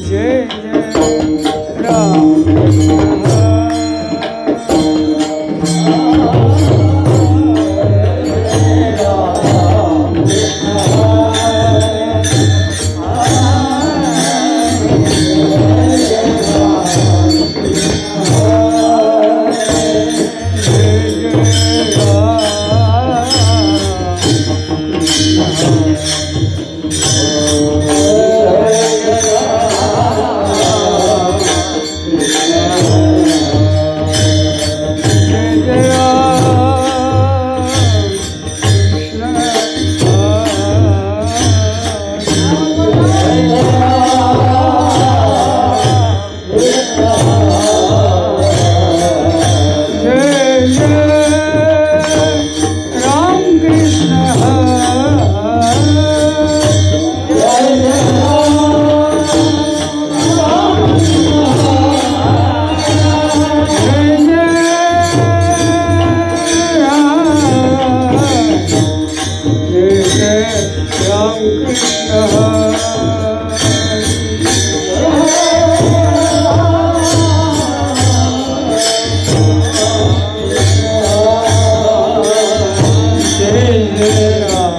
जय जय राम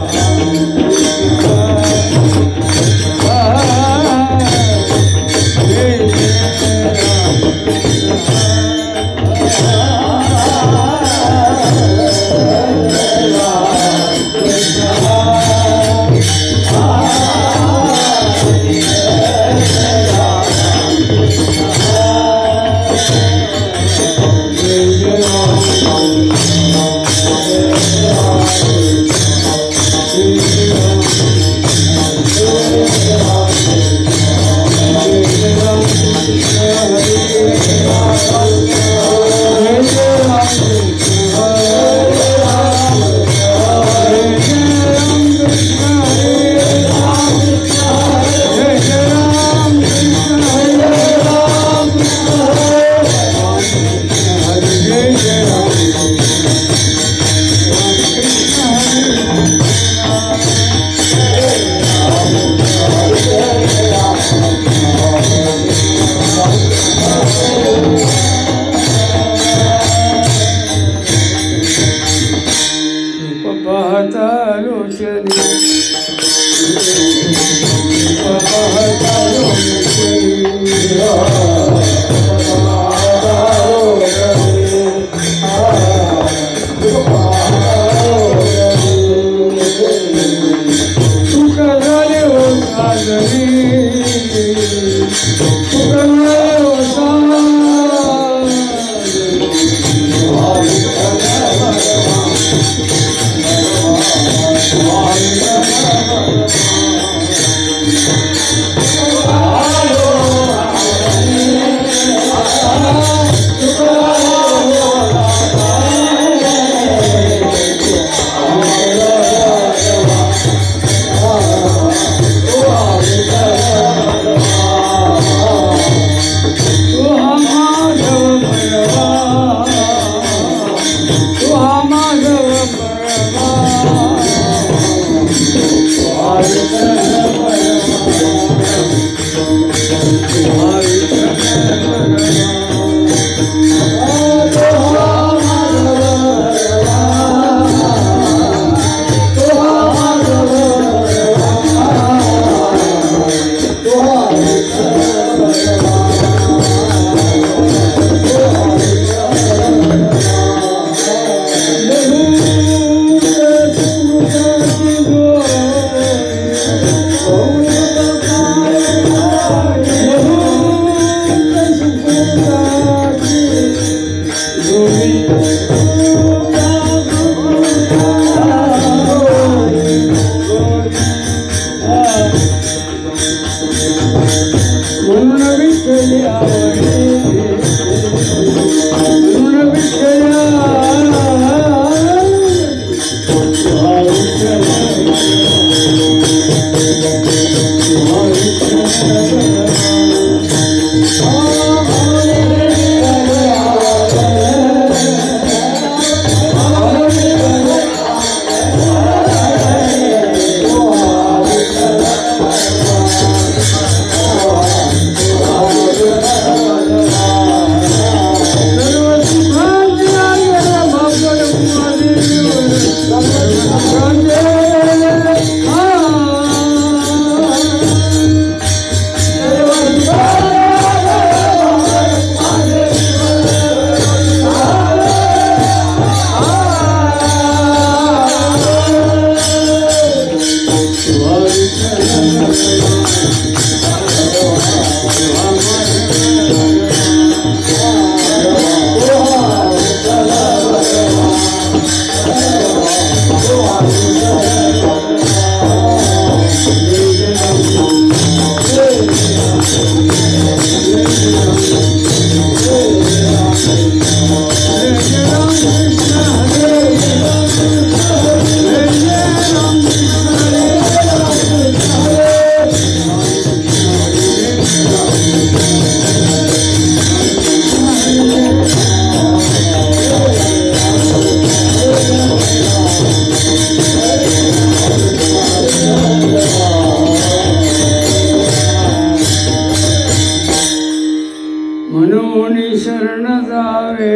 शरण जावे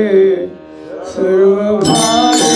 सर्व भावे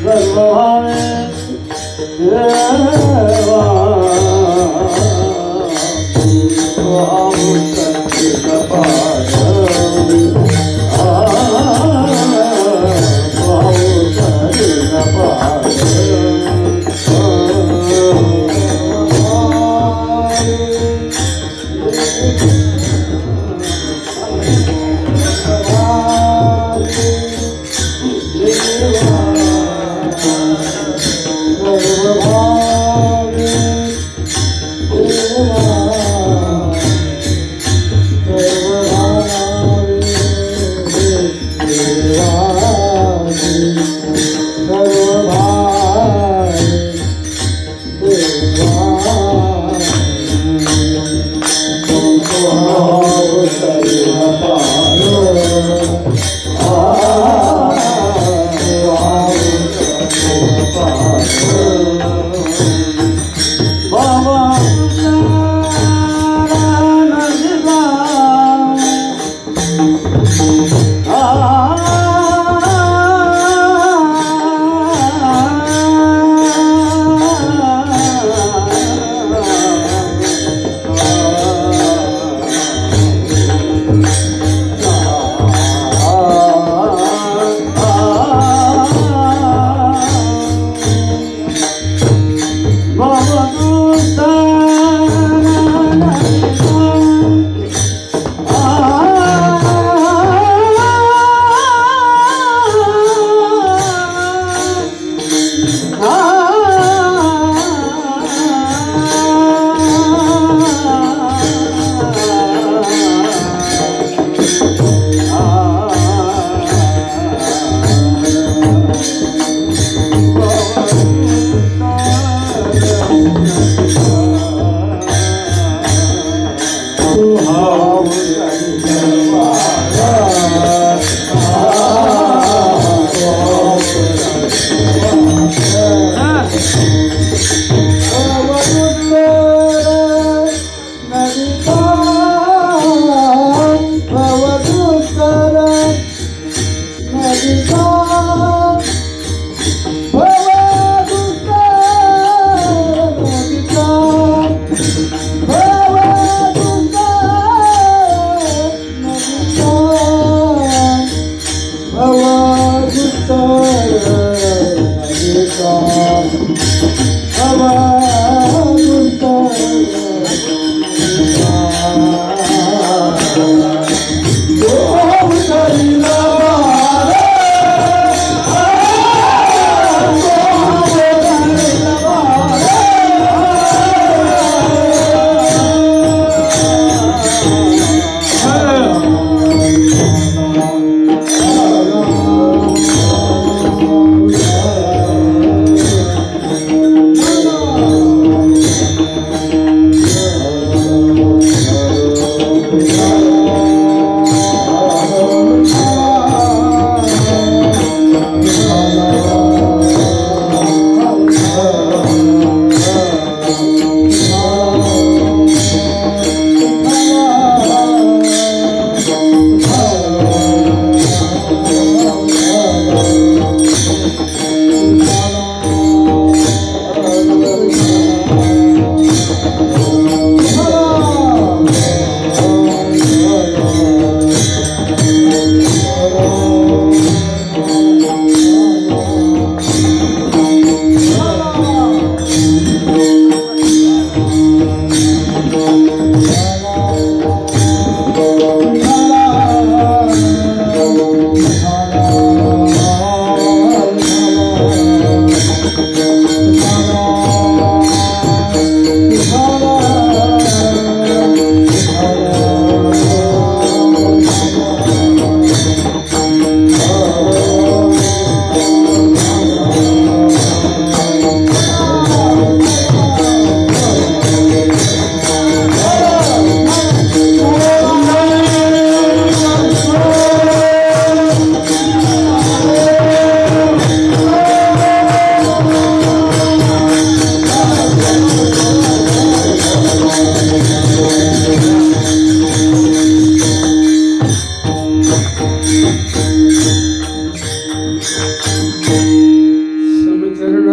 सर्व भावे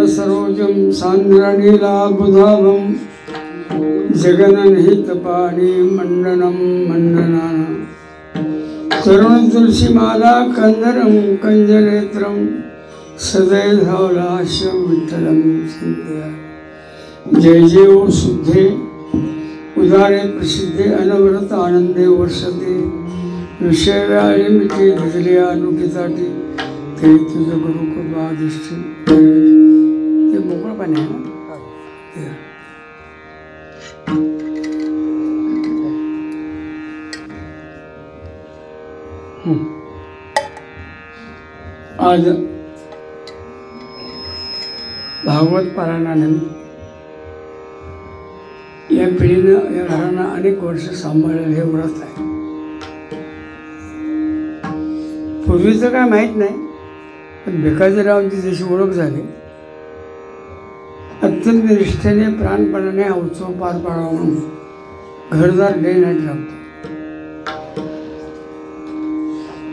सर्व कवचं सान्द्रनीलाबुधाभं जगननिहितपाणि मण्डनं मण्डनाना तरुणतुलसीमाला कंदरं कंजनेत्रं सदैधावलास्यं विठ्ठलं चिन्तया। जय जय ओ शुद्धे उदारे प्रसिद्धे अनवरत आनंदे वर्षते विषय व्याळी मिठी भिजले अनुकिताटी तरी तुझं गुरु कृपा दृष्टी ते मोकळं पाणी आहे ना आज भागवत पारायणानिमित्त या पिढीनं या घरांना अनेक वर्ष सांभाळलेलं हे व्रत आहे। पूर्वीचं काय माहीत नाही, पण भिकाजीरावांची जशी ओळख झाली अत्यंत निष्ठेने प्राणपणाने हा उत्सव पार पाडावा म्हणून घरदार डे नाईट लागतो।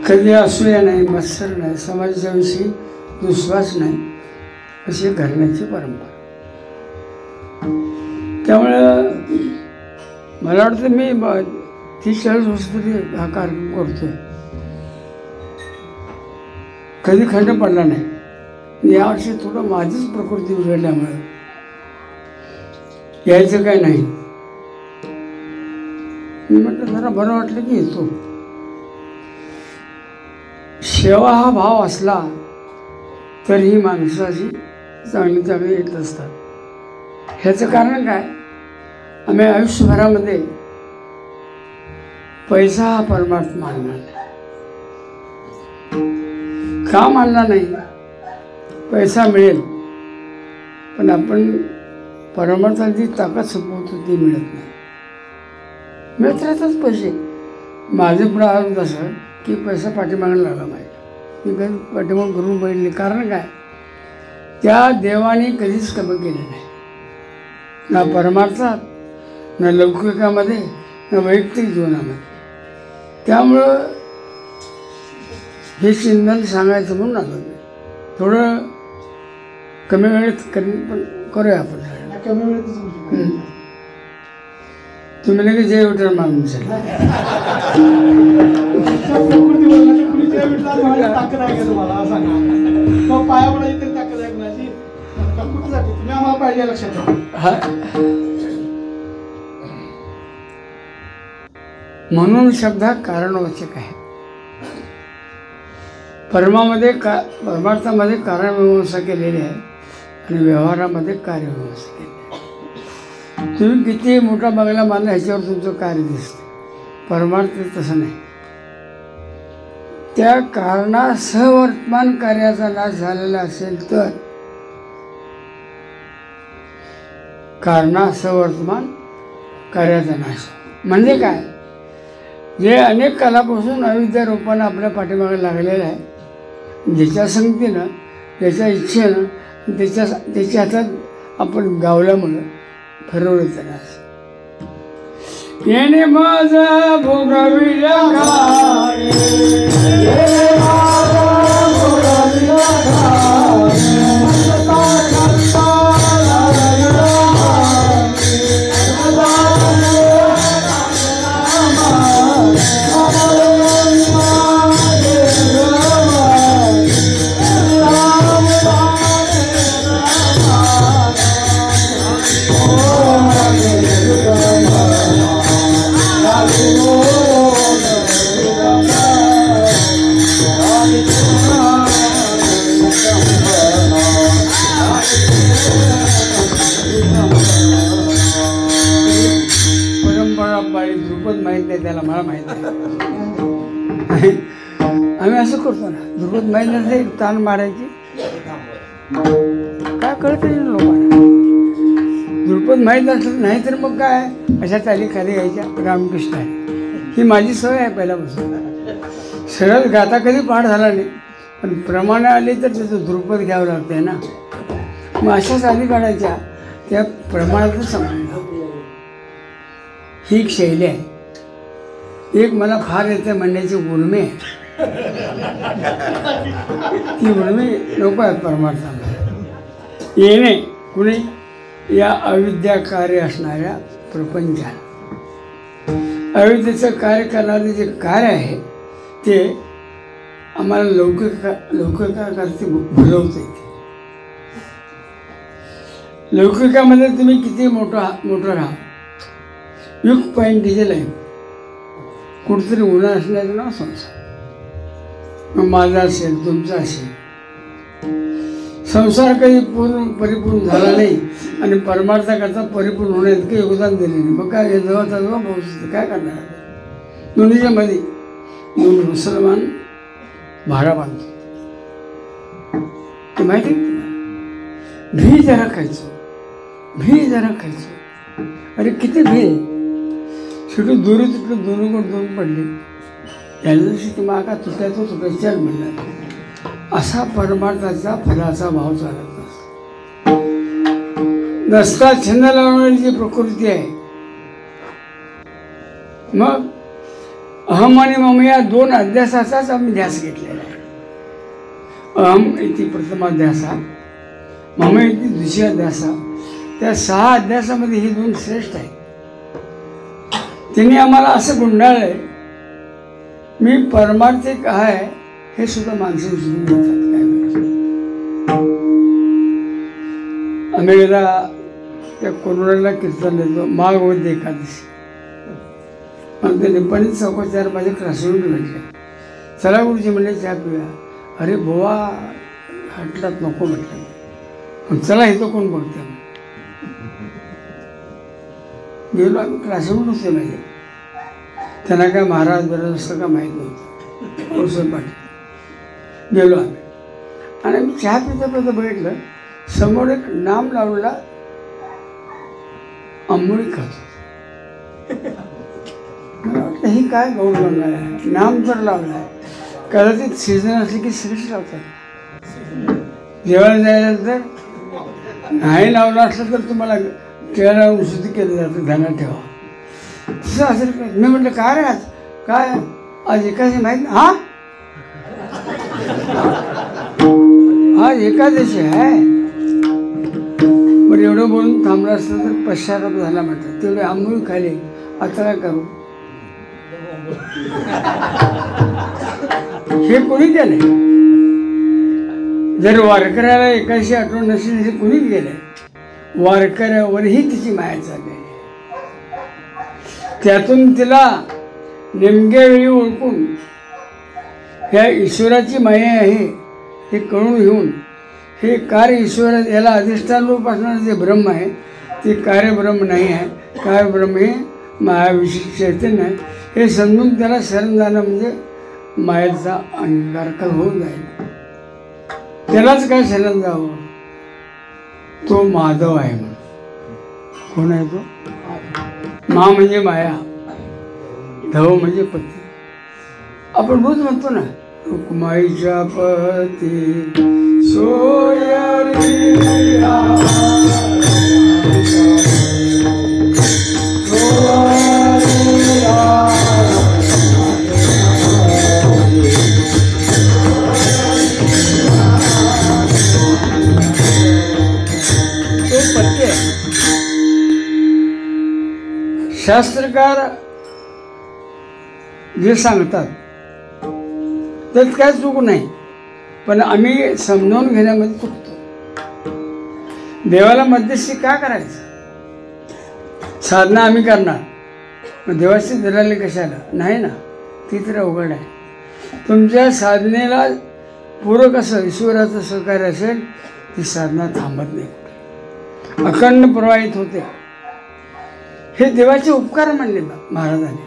कधी असूया नाही, मत्सर नाही, समाजाच्या विषयी दुस्वास नाही, अशी घराण्याची परंपरा। त्यामुळे मला वाटतं मी 30-40 वर्ष तरी हा कार्यक्रम करतोय, कधी खंड पडला नाही। यावर्षी थोडं माझीच प्रकृती बिघडल्यामुळे यायचं काय नाही, मी म्हटलं जरा बरं वाटलं की येतो। सेवा हा भाव असला तर ही माणसाची चांगली चांगली येत असतात। ह्याचं कारण काय, आम्ही आयुष्यभरामध्ये पैसा हा परमार्थ मानला नाही। का मानला नाही, पैसा मिळेल पण आपण परमार्थाची ताकद संपवतो ती मिळत नाही। मिळत राहतात पैसे, माझे प्रारंभ असं की पैसा पाठीमागायला लागला पाहिजे, मी कधी पाठीमाग करून बघितले। कारण काय, त्या देवाने कधीच कमी केलं नाही, ना परमार्थात, ना लौकिकामध्ये, ना वैयक्तिक जीवनामध्ये। त्यामुळं हे चिंतन सांगायचं म्हणून आलो मी। थोडं कमी वेळेत पण करूया आपण, कमी वेळेतच। तुम्ही लगेच जय विठ्ठल मागून म्हणून शब्द हा कारणवाचक आहे। परमार्थामध्ये कारणमीमांसा केलेली आहे आणि व्यवहारामध्ये कार्यमीमांसा केलेली आहे। तुम्ही किती मोठा बंगला बांधला ह्याच्यावर तुमचं कार्य दिसतं, परमार्थ तसं नाही। त्या कारणासह वर्तमान कार्याचा नाश झालेला असेल तर कारणासह वर्तमान कार्याचा नाश म्हणजे काय, जे अनेक कालापासून अविद्या रूपानं आपल्या पाठीमागे लागलेलं आहे, ज्याच्या संगतीनं, त्याच्या इच्छेनं, त्याच्या हातात आपण गावल्यामुळं ठरवलं त्याला येणे माझा भोगाविला माहीत नाही, त्याला मला माहीत आहे। आम्ही असं करतो ना, दुर्गत माहीत नाही ताण मारायची, काय कळत नाही लोकांना। दुर्पद माहीत नसलं नाही तर मग काय अशा चाली खाली यायच्या रामकृष्ण आहे, ही माझी सवय आहे पहिल्यापासून। सरळ गाता कधी पाठ झाला नाही, पण प्रमाणे आले तर त्याचं दुर्पद घ्यावं लागतंय ना, मग अशा चाली काढायच्या, त्या प्रमाणातच समजलं। ही एक शैली आहे। एक मला फार येते म्हणण्याची उर्मी आहे, ती उर्मी नको आहे परमार्थामध्ये येणे। कुणी या अविद्याकारी असणाऱ्या प्रपंचाला. अविद्येचं कार्य करणारे जे कार्य आहे ते आम्हाला लौकिकाकरती भुलवते. लौकिकामध्ये तुम्ही किती मोठं राहा, युग पॉईंट डिझेल आहे, कुठेतरी उन्हा असण्याचं नाव संसार. मग माझा असेल, तुमचा असेल, संसार कधी परिपूर्ण झाला नाही आणि परमार्थाकरता परिपूर्ण होण्यात काही योगदान दिले नाही. मग काय जवळचा जवळ पोहोचते, काय करणार? दोन्हीच्या मध्ये दोन मुसलमान भाडा बांधतो. ते माहिती आहे तुम्हाला? भी जरा खायचो. अरे किती भी, शेवटी दोरी तुटलं, दोन पडले. या दिवशी की मागा तुटायचो तुटायच्या म्हणणार. असा परमार्थाचा फलाचा भाव चालत नसता छंद लावणारी जी प्रकृती आहे. मग अहम आणि मम या दोन अध्यासाचाच आम्ही ध्यास घेतलेला आहे. अहम इति प्रथमाध्यासा, मम इति द्वितीय अध्यासा. त्या 6 अध्यासामध्ये ही 2 श्रेष्ठ आहेत. त्यांनी आम्हाला असं गुंडाळलंय, मी परमार्थिक आहे हे सुद्धा माणसं विसरून जातात. काय आम्ही एकदा त्या कोरोनाला कीर्तन देतो, माघवत एकादशी. मग ते निपाणीत चौकात 4-5 क्लासरूम भेटले. चला गुरुजी म्हणले चहा पिऊया. अरे बुवा हटलात, नको म्हटलं. चला इथं कोण बघते. गेलो आम्ही, क्लासरूम नसते माहिती. त्यांना काय महाराज बरं असं का माहीत नव्हतं. ओसर पाटील गेलो आम्ही आणि आम्ही चहा पिता बघितलं, समोर एक नाम लावलेला आंबोळी खात. मला वाटलं ही काय गौड लावणार आहे, नाम तर लावलं आहे. कदाचित सीझन असले की सगळीच लावतात. जेवायला जायला तर नाही लावलं असलं तर तुम्हाला चेहऱ्यावर शुद्धी केलं जातं, ध्यानात ठेवा. तसं असेल काय? मी म्हटलं काय रे, आज काय आज एकादशी माहीत ना? आज एकादशी आहे. बरं एवढं बोलून थांबलं असतं तर पश्चाताप झाला म्हटलं. तेवढे आंबोळी खाली, आता काय करू? हे कोणी केलंय? जर वारकऱ्याला एकाशी आठवण नसेल हे कोणीच गेलंय. वारकऱ्यावरही तिची माया चालली. त्यातून तिला नेमक्या वेळी ओळखून ह्या ईश्वराची माया आहे हे कळून घेऊन हे कार्य ईश्वर याला अधिष्ठान रूप असणारं जे ब्रह्म आहे ते कार्यब्रह्म नाही आहे. कार्यब्रह्म हे मायाविषयी चैतन्य आहे हे समजून त्याला शरण जाणं म्हणजे मायेचा अंगीकार होऊन जाईल. त्यालाच काय शरण जावं? तो माधव आहे म्हणून. कोण आहे तो? मा म्हणजे माया, धव म्हणजे पती. आपण रोज म्हणतो ना, रुक्माईच्या पती सोयरी शास्त्रकार जे सांगतात त्यात काय चूक नाही, पण आम्ही समजावून घेण्यामध्ये चुकतो. देवाला मध्यस्थी का करायचं? साधना आम्ही करणार, मग देवाची दलाली कशाला? नाही ना, ती तर अवघड आहे. तुमच्या साधनेला पूरक असं ईश्वराचं सहकार्य असेल ती साधना थांबत नाही, कुठे अखंड प्रवाहित होते. हे देवाचे उपकार म्हणले महाराजांनी.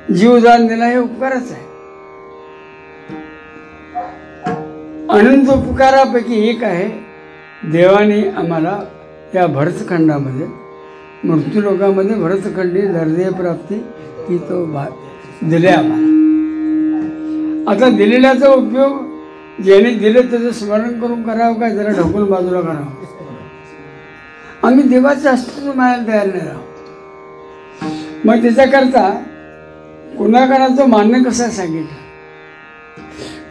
जीवदान दिला हे उपकारच आहे. अनंत उपकारापैकी एक आहे, देवाने आम्हाला या भरतखंडामध्ये मृत्यूलोकामध्ये भरतखंडी दर्जे प्राप्ती ही तो दिले आम्हाला. आता दिलेल्याचा उपयोग ज्याने दिले त्याचं स्मरण करून करावं काय जरा ढकलून बाजूला करावं? आम्ही देवाचं अस्तित्व मानायला तयार नाही आहोत. मग त्याच्याकरता कुणाकणाचं मान्य कसं सांगितलं?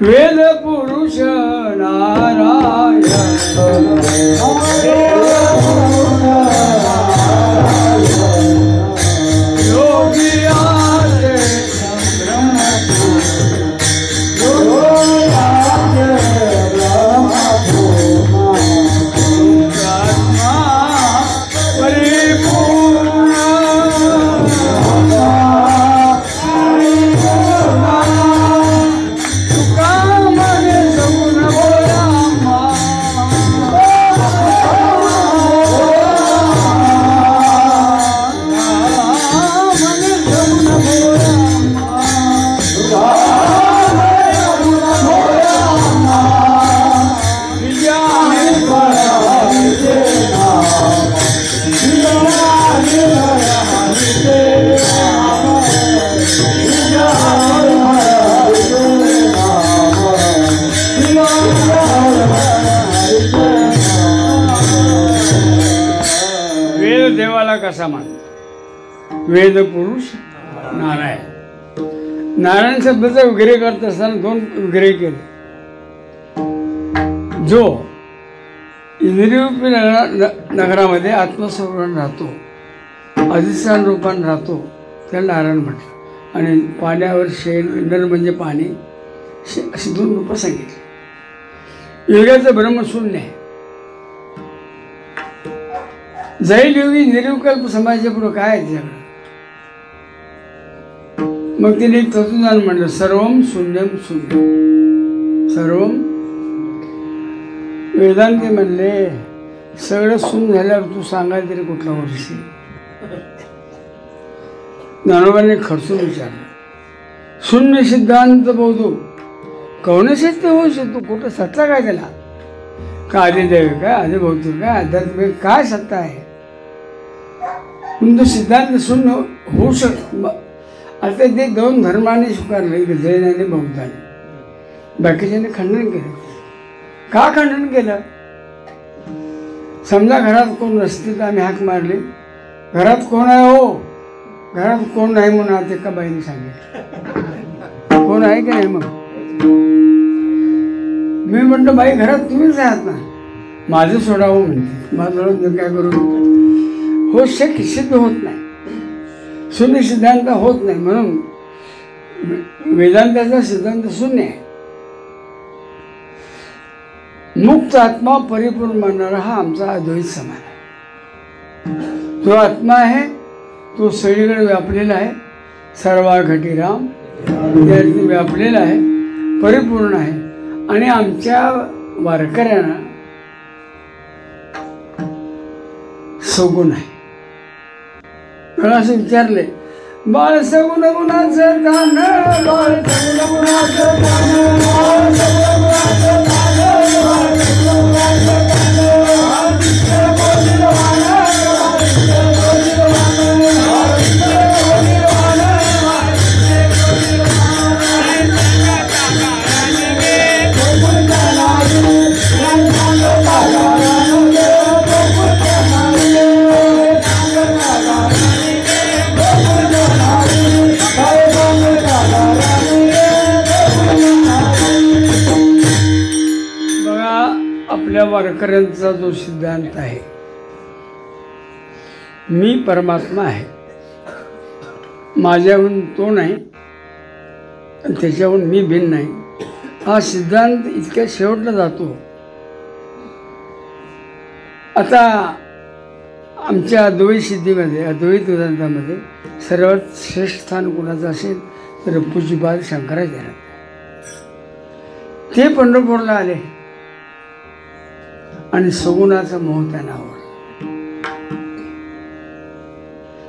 वेद पुरुष नारायण कसा मान, वेद पुरुष नारायण. नारायण शब्दाचा विग्रह करत असताना दोन विग्रह केले. जो इंद्रियरूपी नगरामध्ये आत्मस्वरूपान राहतो, अधिष्ठान रूपान राहतो, त्याला नारायण म्हटलं. आणि पाण्यावर शेण, इंद्र म्हणजे पाणी, अशी दोन रूपं सांगितली. योगाचं ब्रह्मशून्य आहे. जैन योगी निर्विकल्प समाजाच्या पुढं काय आहे त्याच्याकडं? मग तिने एक तत्वज्ञान म्हणलं, सर्वम शून्यम शून्यम. सर्वम वेदांती म्हणले सगळं शून्य झाल्यावर तू सांगायला तरी कुठला वर्षी. ज्ञानोबांनी खर्चून विचारलं, शून्य सिद्धांत बोधू कौन सिद्ध होऊ शकतो? कुठं सत्ता काय त्याला? का आदिदेव काय, आदिभौतिक काय, आध्यात्मिक काय सत्ता आहे? तो सिद्धांत शून्य होऊ शकतो. आता ते दोन धर्माने स्वीकारलं, एक जैन आणि बौद्धाने. बाकीच्याने खंडन केलं. का खंडन केलं? समजा घरात कोण नसते तर आम्ही हाक मारली, घरात कोण आहे हो? घरात कोण नाही म्हणून आता एका बाईने सांगितलं. कोण आहे की नाही? मग मी म्हटलं बाई घरात तुम्हीच आहात ना. माझं सोडावं म्हणते. माझं काय करू? हो शक्य सिद्ध होत नाही, शून्य सिद्धांत होत नाही. म्हणून वेदांताचा सिद्धांत शून्य आहे. मुक्त आत्मा परिपूर्ण मानणारा हा आमचा अद्वैत समान आहे. जो आत्मा आहे तो सगळीकडे व्यापलेला आहे, सर्वाघटी राम त्यातून व्यापलेला आहे, परिपूर्ण आहे. आणि आमच्या वारकऱ्यांना सगुण आहे. मला असं विचारले, बाळ सगुण गुणाचं गाण, बाळ सगुण गुणाचं गाण, बाळ सगुण गुणाचं गाण, बाळ सगुण गुणाचं गाण, कृष्ण बोलिल वाण, कृष्ण बोलिल वाण, कृष्ण बोलिल वाण, कृष्ण बोलिल वाण. गोकुळ कानारी रंगालो कानारी, गोकुळ कानारी रंगालो कानारी, गोकुळ कानारी रंगालो कानारी, गोकुळ कानारी. बघा, आपल्या वारकऱ्यांचा जो सिद्धांत आहे, मी परमात्मा आहे, माझ्याहून तो नाही, त्याच्याहून मी भिन्न नाही, हा सिद्धांत इतक्या शेवटला जातो. आता आमच्या अद्वैत सिद्धीमध्ये, अद्वैत वेदांतामध्ये सर्वात श्रेष्ठ स्थान कोणाचं असेल तर पूज्यपाद शंकराचार्य. ते पंढरपूरला आले आणि सगुणाचा मोह त्यांना आवडला.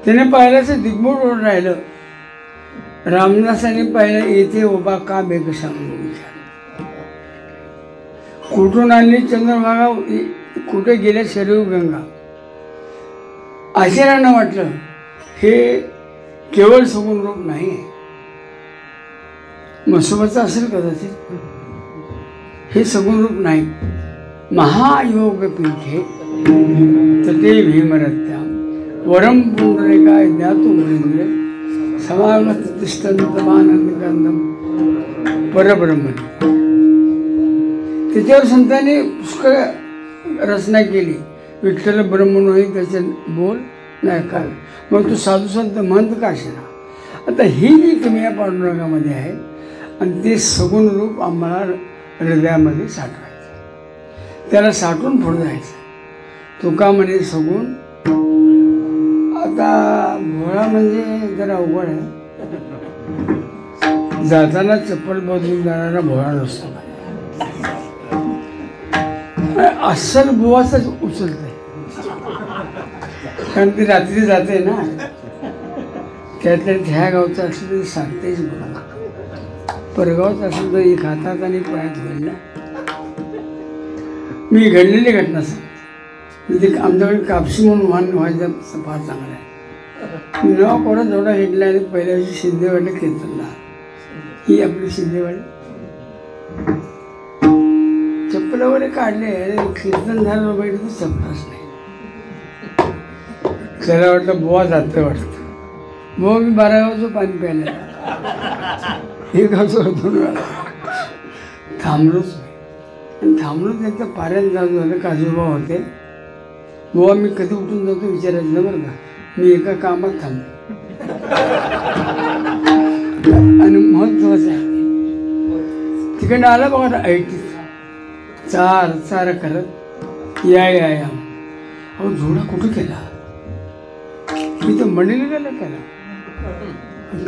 त्याने पाहिल्याचं दिग्मूढ राहिलं. रामदासांनी पाहिलं, येथे उभा का बेग सांगू विचार. कुठून आणली चंद्रभागा, कुठे गेल्या शरीर गंगा. आश्चर्यानं वाटलं, हे केवळ सगुण रूप नाही आहे. मसोबाचं असेल कदाचित, हे सगुण रूप नाही. महायोग पीठे तटे भीमरत्या वरम पुंडरिकाय ज्ञातो मुनींद्र समागत तिष्ठन्तमानंदकांदम परब्रह्म. त्याच्यावर संतांनी पुष्कळ रचना केली. विठ्ठल ब्रह्मण होई त्याचे बोल नाही काय. मग तो साधू संत महंत का असेना. आता ही जी किमया पांडुरंगामध्ये आहे आणि ते सगुण रूप आम्हाला हृदयामध्ये साठवायचं, त्याला साठवून पुढं जायचं. तुका म्हणे सगुण. आता भोळा म्हणजे जरा अवघड आहे. जाताना चप्पल बदलून जाणारा भोळा नसतो. अस्सल बुवाचाच उचलते, कारण ती रात्री जाते ना. त्यातल्या ह्या गावचं असलं तरी सांगतेच बघा. परगावचं असलं तर एक हातात आणि पायात होईल ना. मी घडलेली घटना सांगते. ते आमच्याकडे कापशी म्हणून वाहन व्हायचं फार चांगलं आहे. मी नाव कोणा थोडा हिंडला आणि पहिल्या दिवशी शिंदेवाडी कीर्तनला. ही आपली शिंदेवाडी. चप्पल वगैरे काढले, कीर्तन झालं बैठ तर चप्पलच नाही. त्याला वाटलं बुवा जाते वाटतं. बुवा मी 12 गावचं पाणी प्यायला हे गावचं दोन वेळा थांबलोच आणि थांबलो. त्यांचं पाऱ्यात जाऊ झालं. काजूबा होते. बुवा मी कधी उठून जातो विचारायचं ना बरं का. मी एका कामात थांबलो आणि महत्वाचं आहे तिकडनं आला बघा ऐटीत चार चार करत या या या. अहो झोडा कुठं केला मी तर मंडळी गेला केला.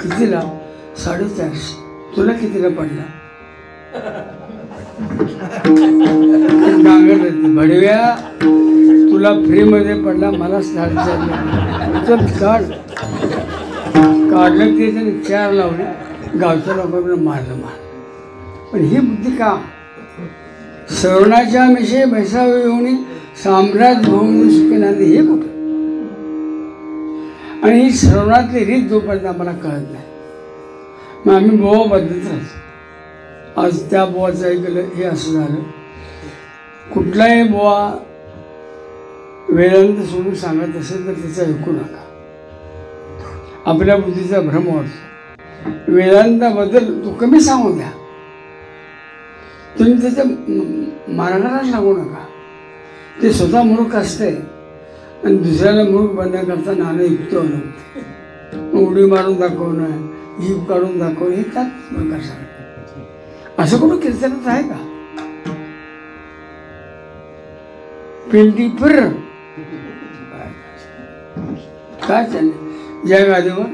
कितीला? 450. तुला कितीला पडला? डांगर भडव्या तुला फ्रीमध्ये पडला मला 450. चल काढ. काढलं ते त्याने 4 लावले. गावच्या लोकांना मारलं. पण ही बुद्धी का? श्रवणाच्या मिशे बैसावे येऊन साम्राज्य होऊन सुखे नांदे हे कुठं? आणि ही श्रवणातली रीत जोपर्यंत आम्हाला कळत नाही मग आम्ही बोवा बदलत राहायचो. आज त्या बोवाचं ऐकलं हे असं झालं. कुठलाही बोवा वेदांत सोडून सांगत असेल तर त्याचं ऐकू नका. आपल्या बुद्धीचा भ्रम वाटतो. वेदांताबद्दल तो कमी सांगू द्या. तुम्ही त्याच्या मार्गालाच लागू नका. ते स्वतः मूर्ख असते आणि दुसऱ्याला मूर्ख बनण्याकरता नाणं युक्त होणं, उडी मारून दाखवणं, जीभ काढून दाखवणं हे त्याच प्रकार सांगते. असं कुठं कीर्तनात आहे का? पिंटी फिर काय चालले. ज्या गादीवर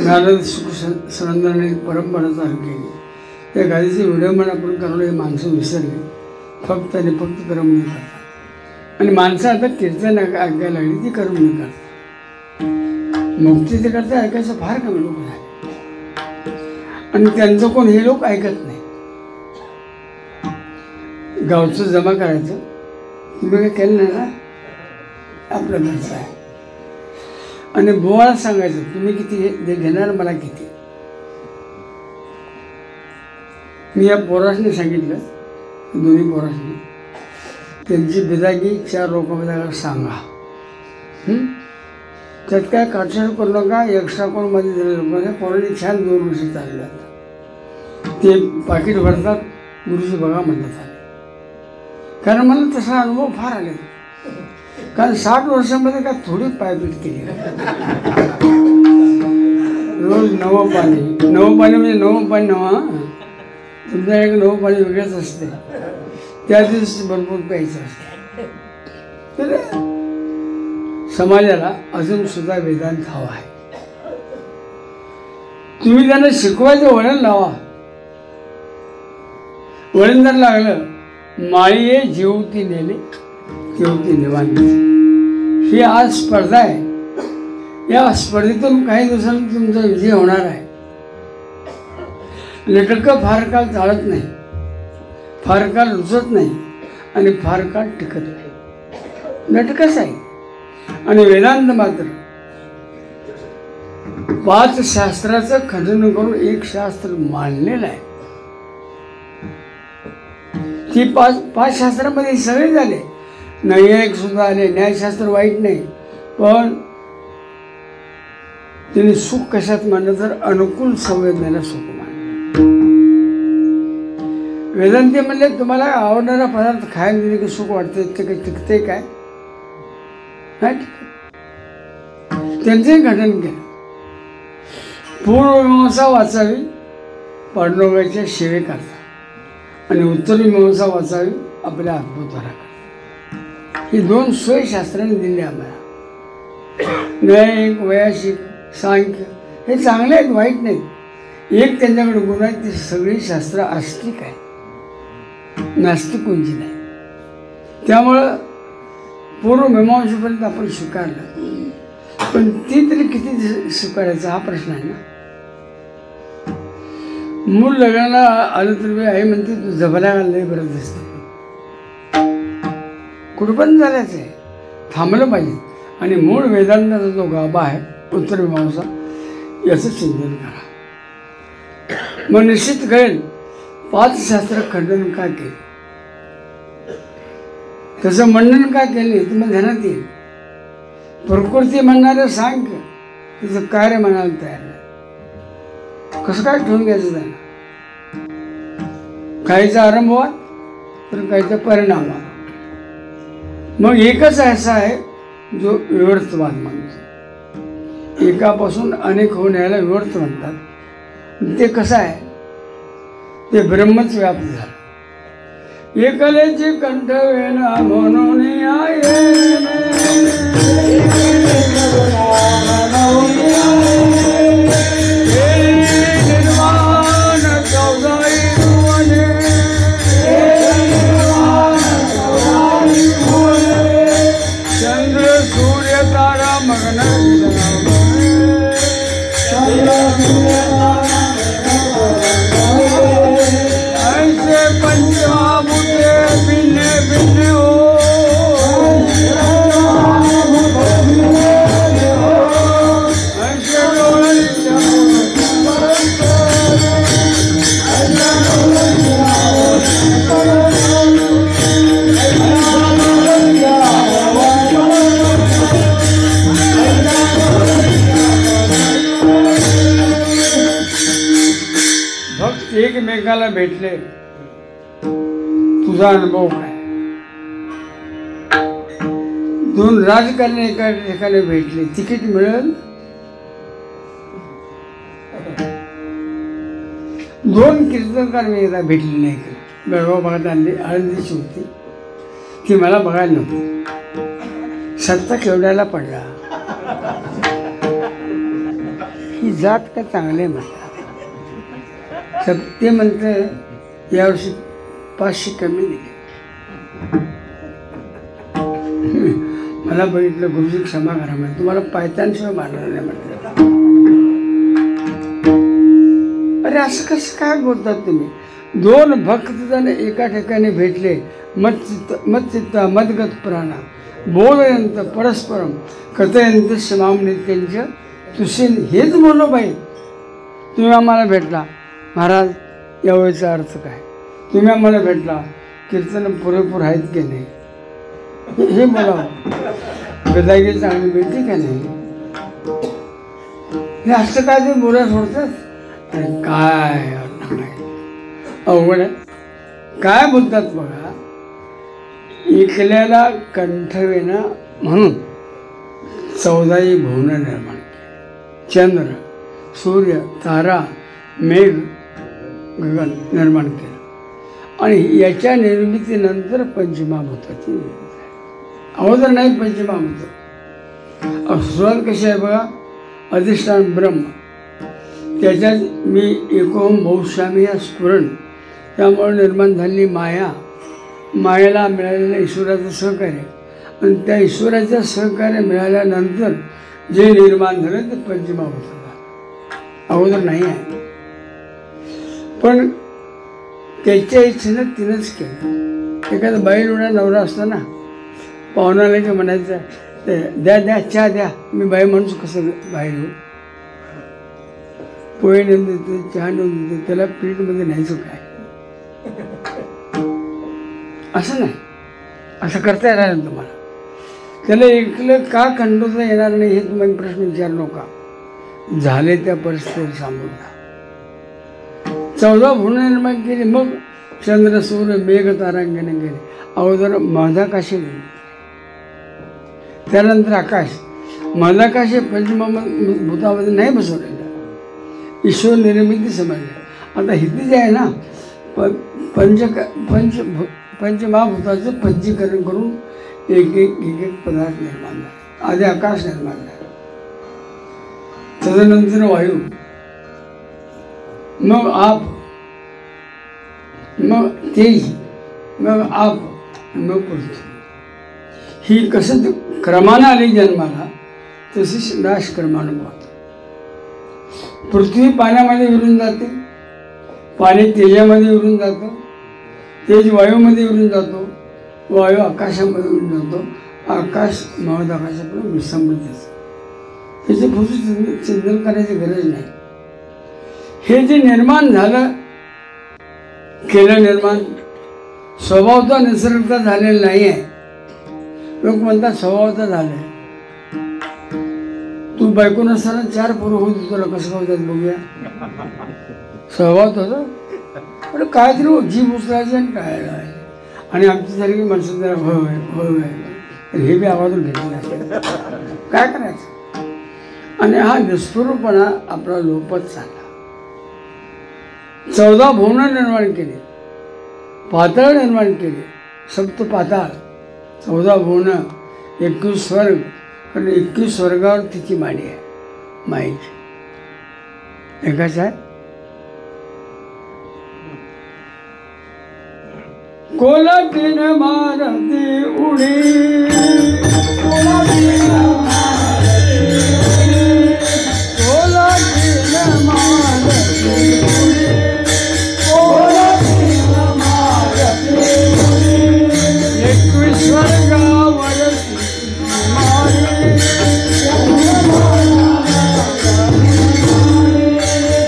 नारद सुख सनंदनाने परंपरा चालू केली त्या गादीचे विडंबन आपण करणं हे माणसं विसरले. फक्त आणि फक्त करमणूक करतात. आणि माणसं आता कीर्तन ऐकायला लागली ती करमणूक करतात. मुक्ती ते करता ऐकायचं फार कमी लोक झाले आणि त्यांचं कोण हे लोक ऐकत नाही. गावचं जमा करायचं तुम्ही काय केलं नाही ना आपलं घरचं आहे. आणि बोवाला सांगायचं तुम्ही किती घेणार मला किती. मी या पोरासने सांगितलं दोन्ही पोरासने त्यांची बिदागी 4 लोकांमध्ये सांगा. त्यात काय काटछाट करू नका. एक्स्ट्रा कोणमध्ये दिले लोकांना पोरांनी छान 2 वर्ष चालले जातात. ते पाकिट भरतात गुरुजी बघा म्हणतात आले. कारण मला तसा अनुभव फार आले. कारण 60 वर्षामध्ये काय थोडी पायपीट केली. रोज नवं पाणी म्हणजे नवं पाणी नवं. तुमच्या एक नवं पाणी वेगळंच असते. त्या दिवशी भरपूर प्यायचं असते. तर समाजाला अजून सुद्धा वेदांत हवा आहे. तुम्ही त्यांना शिकवायचं वळण लावा. वळण जर लागलं माळीये जेवती नेले तेवती निवांत. ही आज स्पर्धा आहे. या स्पर्धेतून काही दिवसांनी तुमचा विजय होणार आहे. लटकं फार काळ चालत नाही, फार काळ रुचत नाही आणि फार काळ टिकत नाही. लटकंच आहे. आणि वेदांत मात्र 5 शास्त्राचं खंडन करून एक शास्त्र मांडलेलं आहे. ती 5 शास्त्रामध्ये सगळे झाले. नैयायिक सुद्धा आले. न्यायशास्त्र वाईट नाही पण त्यांनी सुख कशात मांडलं तर अनुकूल संवेदनेला सुख मांडलं. वेदांती म्हणले तुम्हाला आवडणारा पदार्थ खायला दिले की सुख वाटते ते काही टिकते काय नाही टिकत. त्यांचंही घटन केलं. पूर्वमीमांसा वाचावी पांडुरंगाच्या सेवे करता आणि उत्तरमीमांसा वाचावी आपल्या अद्भुताला करता. ही 2 सोयीशास्त्राने दिली आम्हाला. न्यायिक वैयाशिक सांख्य हे चांगले आहेत वाईट नाहीत. एक त्यांच्याकडे गुण आहे ती सगळी शास्त्र आस्तिक आहे नास्तिक कोणची नाही. त्यामुळं पूर्वमीमांसेपर्यंत आपण स्वीकारलं पण ती तरी किती स्वीकारायचा हा प्रश्न आहे ना. मूळ लग्नाला आलं तर आई म्हणते तू जबला लय बरं दिसते. कुठं पण झाल्याचं आहे थांबलं पाहिजे. आणि मूळ वेदांताचा जो गाभा आहे उत्तरमीमांसा याचं चिंतन करा. मग निश्चित कळेल 5 शास्त्र खंडन का केले त्याचं मंडन का केले तुम्हाला ध्यानात येईल. प्रकृती म्हणणारे सांग तिचं कार्य म्हणायला तयार नाही. कसं काय ठेवून घ्यायचं त्यांना? काहीचा आरंभ व्हा तर काहीचा परिणाम व्हा. मग एकच असा आहे जो विवर्तवाद मानतो. एकापासून अनेक होऊन यायला विवर्त म्हणतात. ते कसं आहे? ते ब्रह्मच व्याप्त झालं. एकलेची कंठवेना म्हणून चंद्र सूर्य तारा मग्न ऐसे पंचमहाभूते भिन्न भिन्न हो. भक्त एकमेकाला भेटले. तुझा अनुभव काय? दोन राजकारणी एका ठिकाणी भेटले, तिकीट मिळेल. दोन कीर्तनकार मी एकदा भेटले नाही. बेळगाव भागात आणली, आळंदीची होती ती, मला बघायला नव्हती. सत्ता केवढ्याला पडला. ही जात का चांगले म्हणतात. ते म्हणते यावर्षी 500 कमी दिले. मला बघितलं, गुरुजी क्षमा करा म्हणजे तुम्हाला पायतांशिवाय मारणार नाही म्हटलं. अरे असं कसं काय बोलतात तुम्ही? दोन भक्तजण एका ठिकाणी भेटले. मच्चित्त मदगत प्राणा बोधयंत परस्परम कथयंत श्याम नित्यांच्या तुसेन. हेच बोललो बाई. तुम्ही आम्हाला भेटला महाराज, यावेळेचा अर्थ काय? तुम्ही आम्हाला भेटला, कीर्तन पुरेपूर आहेत की नाही हे बोलावं. गदागी चांगली मिळते का नाही हे असं काय ते बोला सोडतात. अरे काय अवघड आहे. काय बोलतात बघा. एकल्याला कंठवेना म्हणून 14 भुवन निर्माण केले. चंद्र सूर्य तारा मेघ गगन निर्माण केलं. आणि याच्या निर्मितीनंतर पंचमहाभूताची निर्मिती आहे. अगोदर नाही पंचमहाभूत. सुरुवात कशी आहे बघा. अधिष्ठान ब्रह्म, त्याच्यात मी एकोम बहुश्यामी या स्फुरण, त्यामुळे निर्माण झालेली माया, मायेला मिळालेलं ईश्वराचं सहकार्य, आणि त्या ईश्वराचं सहकार्य मिळाल्यानंतर जे निर्माण झालं ते पंचमहाभूत झालं. अगोदर नाही आहे. पण त्याच्या इच्छेनं तिनंच केलं. एखादा बाई उडा नवरा असताना पाहुणाला की म्हणायचं द्या द्या चहा द्या. मी बाई माणूस कसं बाहेर येऊ? पोहे नेऊन देते, चहा नेऊन देते, त्याला प्लेटमध्ये न्यायचं काय? असं नाही. असं करता येणार नाही तुम्हाला. त्याला एकलं का खंडोता येणार नाही हे तुम्हाला प्रश्न विचारू नका. झाले त्या परिस्थितीवर सामोरं जा. 14 भुवन निर्माण केली. मग चंद्र सूर्य मेघ तारांगणे गेले. अगोदर मधाकाशी गेले, त्यानंतर आकाश. मधाकाशी पंचमहाभूतामध्ये नाही बसवलेलं. ईश्वर निर्मिती समजले. आता हिती जे आहे ना पंचमहाभूताचं पंचीकरण करून एक एक पदार्थ निर्माण झाला. आधी आकाश निर्माण झाला, तदनंतर वायू, मग आप, मग तेज, मग आप, मग पृथ्वी. ही कसं क्रमानं आली जन्माला तशीच नाश क्रमानं पाहतो. पृथ्वी पाण्यामध्ये विरून जाते, पाणी तेजामध्ये विरून जातं, तेज वायूमध्ये विरून जातो, वायू आकाशामध्ये विरून जातो, आकाश महद आकाशाकडे विसंबून असतं. त्याचे पुढे चिंतन करायची गरज नाही. हे जे निर्माण झालं, केलं निर्माण, स्वभावता निसर्गता झालेला नाही आहे. लोक म्हणतात स्वभावता झालं. तू बायको नसताना 4 पोरं होती, तुला कसं काय होतात बघूया. सहवात होतं पण काहीतरी जीभ उचलायची आणि टाळायला. आणि आमची सारखी माणसं जरा होय होय हे बी आवाजून घेतलेलं असेल, काय करायचं. आणि हा निष्ठुरपणा आपला लोपत चालला. 14 भुवनं निर्माण केली, पाताळ निर्माण केली, सप्त पाताळ, 14 भुवनं, 21 स्वर्ग. कारण 21 स्वर्गावर तिची माडी आहे, माईची एकाच आहे. कोलाटीन मारती उडी, कोलाटीन मारती उडी, कोलाटीन मारती उडी, 21 स्वर्गावर मारी.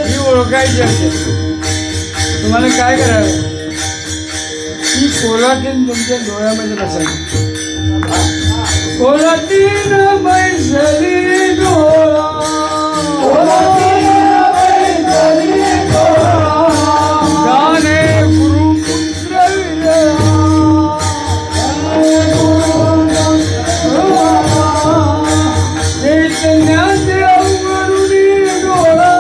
ही ओळखायची असते. तुम्हाला काय करावं, ही कोलाटीन तुमच्या डोळ्यामध्ये बसायची. कोलाटीन बैसली डोळा, गाणे गुरुपुत्र चैतन्याचे अवघडुनी डोळा,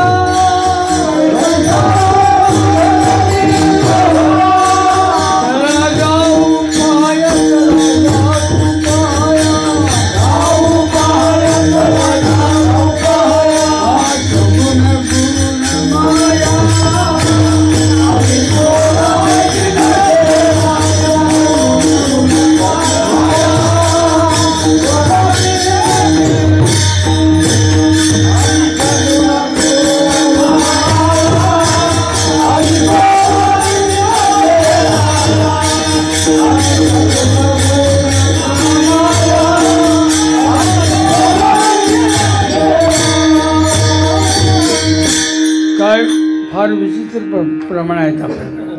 फार विचित्र प्रमाण आहेत आपल्याकडे.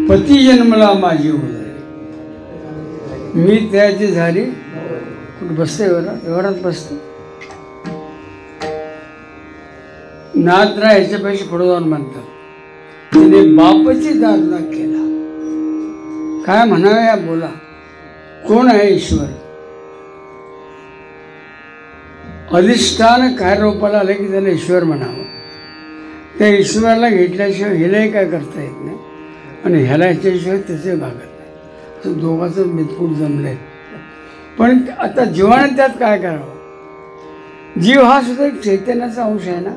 पती जन्मला माझी उदय, मी त्याची झाली. कुठं बसते व्यवहारात बसते. नात्रा ह्याच्यापेक्षा पुढे जाऊन म्हणतात, तिने बापाची दारणा केला. काय म्हणावे या बोला. कोण आहे ईश्वर. अधिष्ठान कार्यरूपाला आलं की त्याला ईश्वर म्हणावं. त्या ईश्वराला घेतल्याशिवाय हिलाही काय करता येत नाही आणि ह्याला ह्याच्याशिवाय त्याचे भागत नाही. असं दोघांचं मितकूट जमलंय. पण आता जीवाने त्यात काय करावं. जीव हा सुद्धा एक चैतन्याचा अंश आहे ना.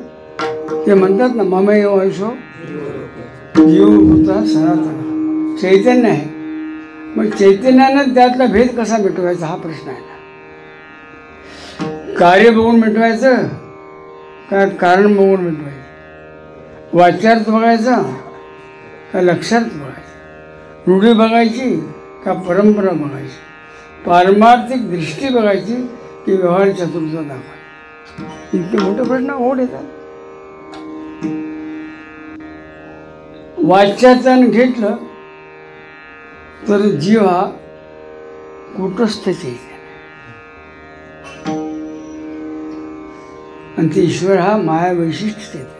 ते म्हणतात ना, मम एव अंशो जीव होता सनातन, चैतन्य आहे. मग चैतन्यानं त्यातला भेद कसा मिटवायचा हा प्रश्न आहे ना. कार्य बघून मिटवायचं का कारण बघून मिटवायचं. वाच्यार्थ बघायचा का लक्षार्थ बघायचं. रूढी बघायची का परंपरा बघायची. पारमार्थिक दृष्टी बघायची की व्यवहार चतुर्थ दाखवायची. इतके मोठे प्रश्न ओढ येतात. वाच्यार्थानं घेतलं तर जीव हा कूटस्थ चैतन्य आणि ते ईश्वर हा माया वैशिष्ट्य चैतन्य आहे.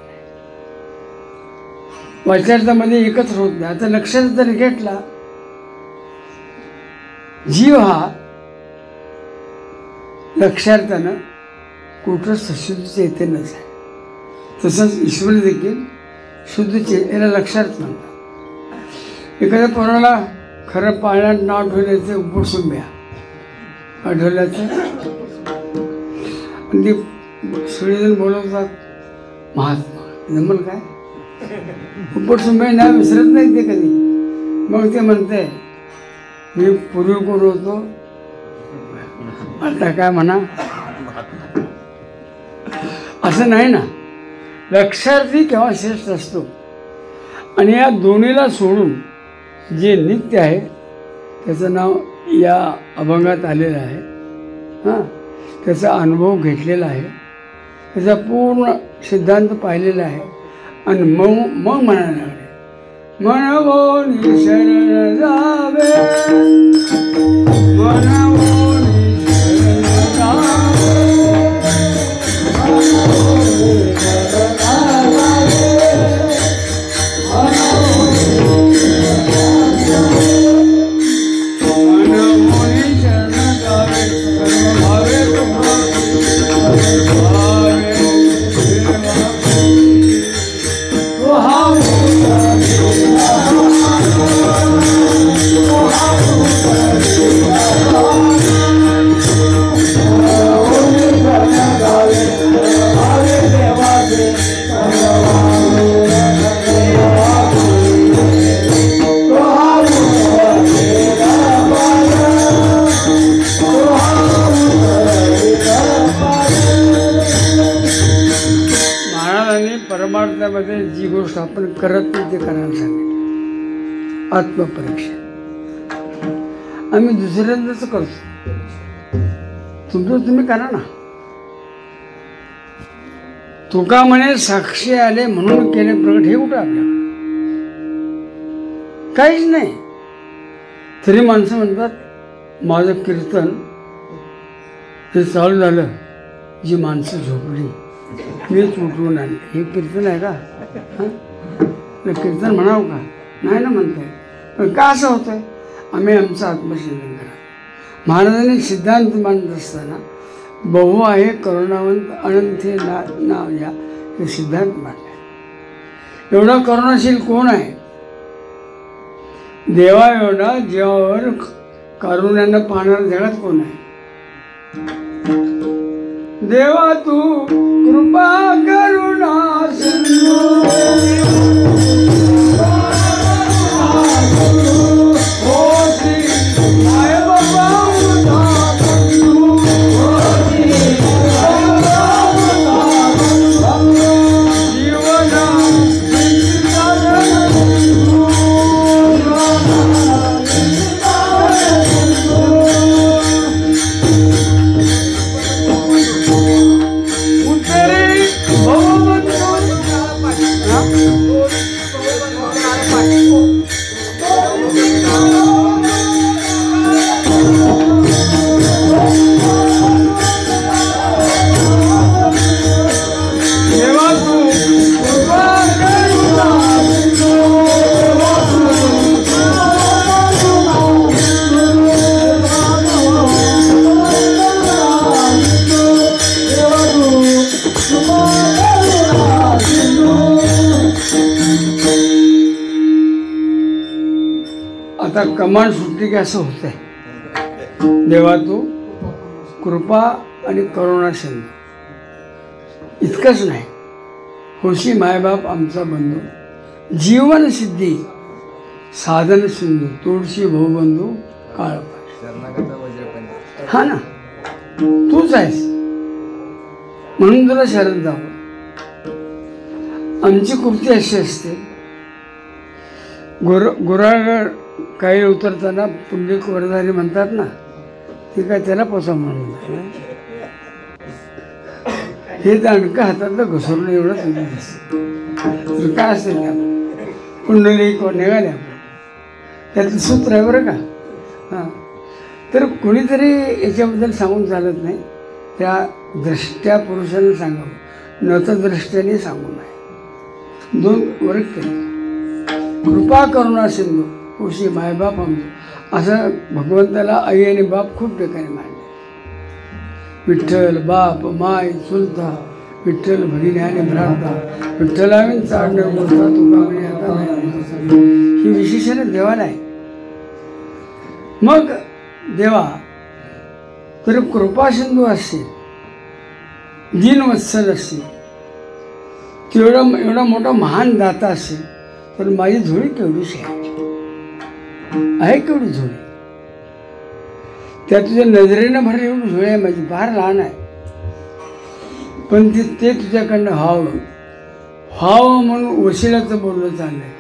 वाच्यार्थामध्ये एकत्र होत नाही. आता लक्षात जर घेतला, जीव हा लक्षार्थानं कूटस्थ शुद्ध चैतन्यच आहे. तसंच ईश्वर देखील शुद्ध याला लक्षार्थ म्हणतात. एखाद्या पोराला खरं पाळण्यात नाव ठेवल्याचं उपसुंब्या आढळल्याचं आणि ते सगळेजण बोलवतात महात्मा. जमल काय उपसुंब्या नाव विसरत नाही ते कधी. मग ते म्हणते मी पूर्वी कोण होतो आता काय म्हणा. असं नाही ना. लक्षार्थी केव्हा श्रेष्ठ असतो. आणि या दोन्हीला सोडून जे नित्य आहे त्याचं नाव या अभंगात आलेलं आहे. हां, त्याचा अनुभव घेतलेला आहे, त्याचा पूर्ण सिद्धांत पाहिलेला आहे. आणि मग म्हणायला लागले, मनवोनी शरण जावे, मनवोनी शरण जावे. आपल्याबद्दल जी गोष्ट आपण करत नाही ते करायला सांगितलं. आत्मपरीक्षा आम्ही दुसऱ्यांदाच करतो, तुमचं तुम्ही करा ना. तुका म्हणे साक्षी आले म्हणून केले प्रगट, हे कुठं आपल्याकडे काहीच नाही. तरी माणसं म्हणतात माझं कीर्तन हे चालू झालं, जी माणसं झोपली मीच उठवून आणले. हे कीर्तन आहे का? हां, कीर्तन म्हणावं का? नाही ना म्हणताय. पण का असं होतं आहे? आम्ही आमचं आत्मचिंतन करा. महाराजांनी सिद्धांत मांडत असताना बहु आहे करुणावंत अनंत नाव या हे सिद्धांत मांडले. एवढा करुणाशील कोण आहे? देवा एवढा जीवावर कारुण्यानं पाहणारा जगात कोण आहे? देवा तू कृपा करुणा सिंधू, आता कमांड सुटली की असं होत आहे. देवा तू कृपा आणि करुणा सिंधू, इतकंच नाही, होशी मायबाप आमचा बंधू, जीवन सिद्धी साधन सिंधू, तोडशी भाऊबंधू काळपा. हा ना, तूच आहेस म्हणून तुला शरण जावं. आमची कृती अशी असते, गुराळ काही उतरताना पुंडलिक वरदारी म्हणतात ना, ते काय त्याला पोचा म्हणून हे दांडकं हातातलं घसरून एवढंच दिसतं. काय असेल त्या पुंडलिक निघाले आपण, त्यातलं सूत्र आहे बरं का. हां, तर कोणीतरी याच्याबद्दल सांगून चालत नाही, त्या द्रष्ट्या पुरुषांना सांगावं, नतद्रष्ट्याने सांगू नये. दोन वर्ग केले. कृपा करुणा सिंधू होशी मायबाप आमचं, असं भगवंताला आई आणि बाप खूप ठिकाणी मानले. विठ्ठल बाप माय चुलता, विठ्ठल भगिनी आणि भ्राता, विठ्ठलावीन चाडणं बोलता तुका म्हणे आता नाही. ही विशेषण देवाला आहे. मग देवा तर कृपा सिंधू असतील, दीनवत्सल असतील, एवढा मोठा महान दाता असेल, तर माझी झोळी केवढीशी आहे केवढी झोळी. त्या तुझ्या नजरेनं भरली एवढी झोळी आहे माझी, फार लहान आहे. पण ते तुझ्याकडनं व्हावं म्हणून वशिलाचं बोलणं चाललंय.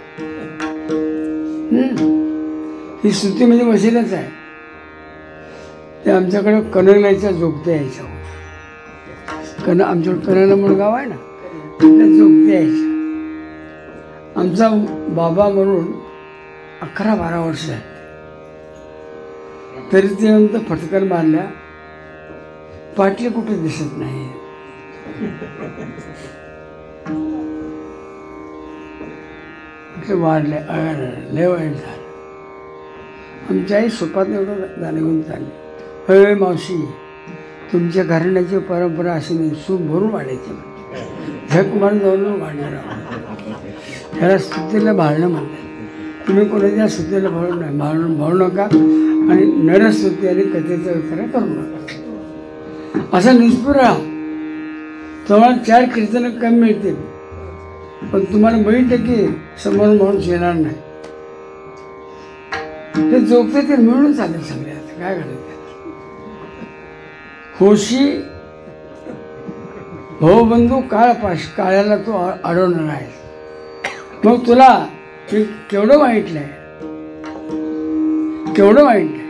ही स्तुती म्हणजे वशिलाच आहे. ते आमच्याकडे कनगल्याच्या जोगत्या यायच्या. आमच्याकडे कनगला म्हणून गाव आहे ना, त्या जोगत्या यायच्या. आमचा बाबा म्हणून 11-12 वर्ष आहे, तरी ते नंतर फटकार मारल्या, पाटली कुठे दिसत नाही. वाढले लय वाईट झालं. आमच्या आई सुपात एवढं गाणं घेऊन चालली. अय मावशी, तुमच्या घराण्याची परंपरा अशी नाही, सूप भरून वाढायची, झक मारून जाऊन वाढणार. ह्याला स्तुतीला भाळणं म्हणतात. तुम्ही कोणाच्या स्तुतीला भाळू नका आणि नरस्तुती आणि कथेचा विचार करू नका. असा निष्ठुर राहा. तुम्हाला 4 कीर्तनं कमी मिळतील, पण तुम्हाला 90% समोर माणूस येणार नाही. ते जोगते ते मिळून चालेल सगळे. आता काय करायचं? होशी भाऊबंधू काळपाश, काळ्याला तो अडवणार आहे. मग तुला मी केवढं वाईटलंय, केवढं वाईटलंय.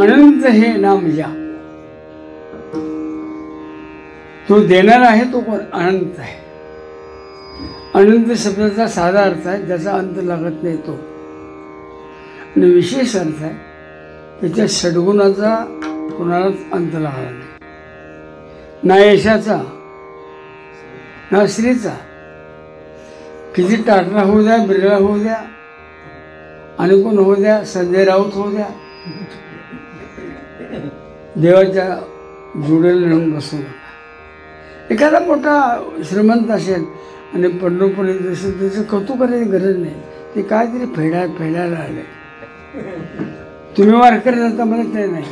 अनंत हे नाम या, तो देणार आहे तो कोण? अनंत आहे. अनंत शब्दाचा साधा अर्थ आहे ज्याचा अंत लागत नाही तो, आणि विशेष अर्थ आहे त्याच्या षडगुणाचा कोणालाच अंत लागला नाही. ना यशाचा, ना श्रीचा. किती टाटा होऊ द्या, बिर्ला होऊ द्या, आणि कोण होऊ द्या, संजय राऊत होऊ द्या, देवाच्या जुडेला नेऊन बसू नका. एखादा मोठा श्रीमंत असेल आणि पंढरपूर असेल त्याचं कौतुक करायची गरज नाही. ते काहीतरी फेडायला आले. तुम्ही वारकरी जाता म्हणत नाही.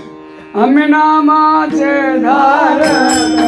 आम्ही नामाचे धारण,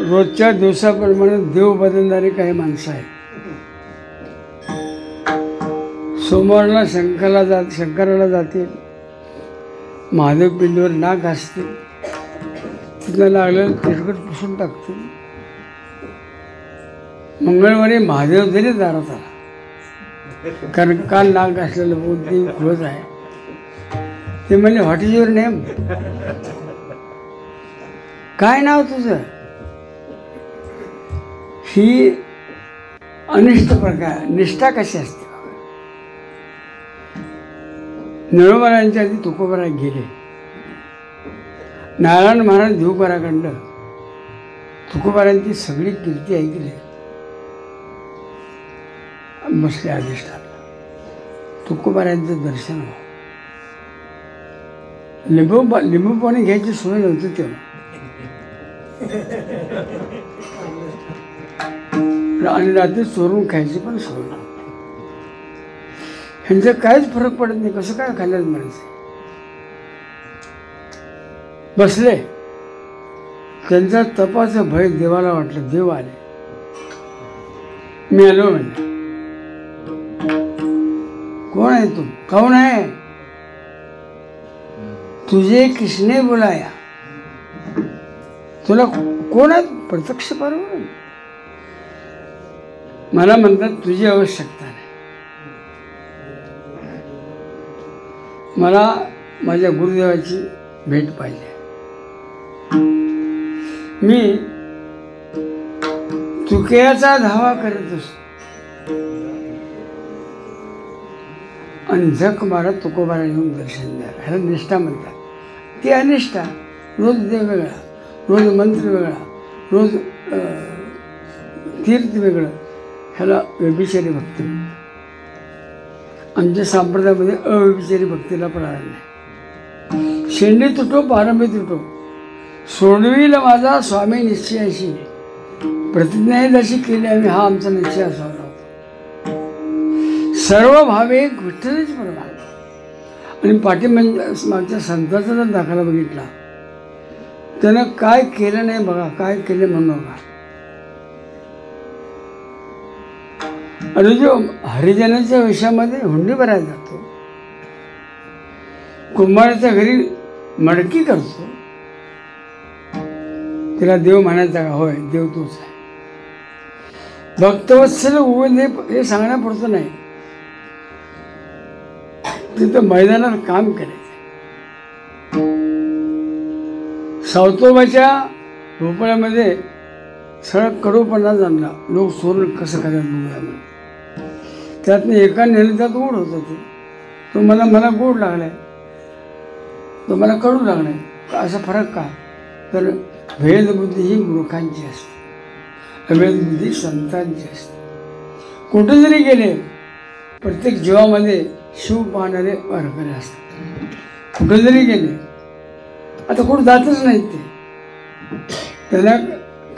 रोजच्या दिवसाप्रमाणे देव बदलणारी काही माणसं आहेत. सोमवारला शंकराला जातील, महादेव पिंडीवर नाक घासतील, तिथं लागलेलं तिरकट पुसून टाकतील. मंगळवारी महादेव जरी दारात आला, कारण काल नाक घासलेलं बघून ती खुळत आहे, ते म्हणजे व्हॉट इज युअर नेम, काय नाव तुझं. ही अनिष्ट प्रकार. निष्ठा कशी असते. नळोबारांच्या आधी तुकोबारा गेले. नारायण महाराज देवकराकडं तुकोबारांची सगळी कीर्ती ऐकली. बसले अधिष्ठानला. तुकोबारांचं दर्शन व्हावं. लिंबू पाणी घ्यायची सोय नव्हती तेव्हा. आणि रात्री चोरून खायची पण सोय नव्हती. ह्यांचं काहीच फरक पडत नाही. कसं काय खाल्ल्याच म्हणायचं. बसले. त्यांचा तपाचं भय देवाला वाटलं. देव आले. मी आलो म्हणले. कोण आहे तू? कौन आहे? तुझे किसने बुलाया? तुला कोण आहे? प्रत्यक्ष बरोबर. मला म्हणतात तुझी आवश्यकता नाही. मला माझ्या गुरुदेवाची भेट पाहिजे. मी तुकयाचा धावा करत असतो आणि झक मारत तुकोबाला येऊन दर्शन द्या. ह्याला निष्ठा म्हणतात. ती अनिष्ठा. रोज देव वेगळा, रोज मंत्र वेगळा, रोज तीर्थ वेगळं. ह्याला व्यभिचारी भक्ती. आमच्या संप्रदायामध्ये अव्यभिचारी भक्तीला प्राधान्य आहे. शेंडी तुटो पारंबी तुटो, सोडविल माझा स्वामी निश्चयाशी. प्रतिज्ञा जशी केली आम्ही, हा आमचा निश्चय असावा होता. सर्व भावे विठ्ठलच परमात्मा. आणि मागच्या संतांचा जर दाखला बघितला, त्यानं काय केलं नाही बघा, काय केलं म्हणून बघा. आणि जो हरिजनाच्या विषयामध्ये हुंडी भरायला जातो, कुंभाराच्या घरी मडकी करतो, तिला देव म्हणायचा का? होय, देव तोच आहे. भक्तवत्सल उगवून हे सांगण्यापुरतं नाही, तिथं मैदानात काम करायचं. सावतोबाच्या भोपळ्यामध्ये सगळं कडूपणा जाणला. लोक सोडून कसं करायला बघूया म्हणून. त्यातनं एका नेलं त्यात ओढ होतं. ते तो मला गोड लागलाय, तो मला कडू लागलाय. असा फरक का? तर भेदबुद्धी ही मूर्खांची असते, अभेदबुद्धी संतांची असते. कुठे जरी गेले प्रत्येक जीवामध्ये शिव पाहणारे वारकरी असतात. कुठे जरी गेले, आता कुठं जातच नाहीत ते. त्याला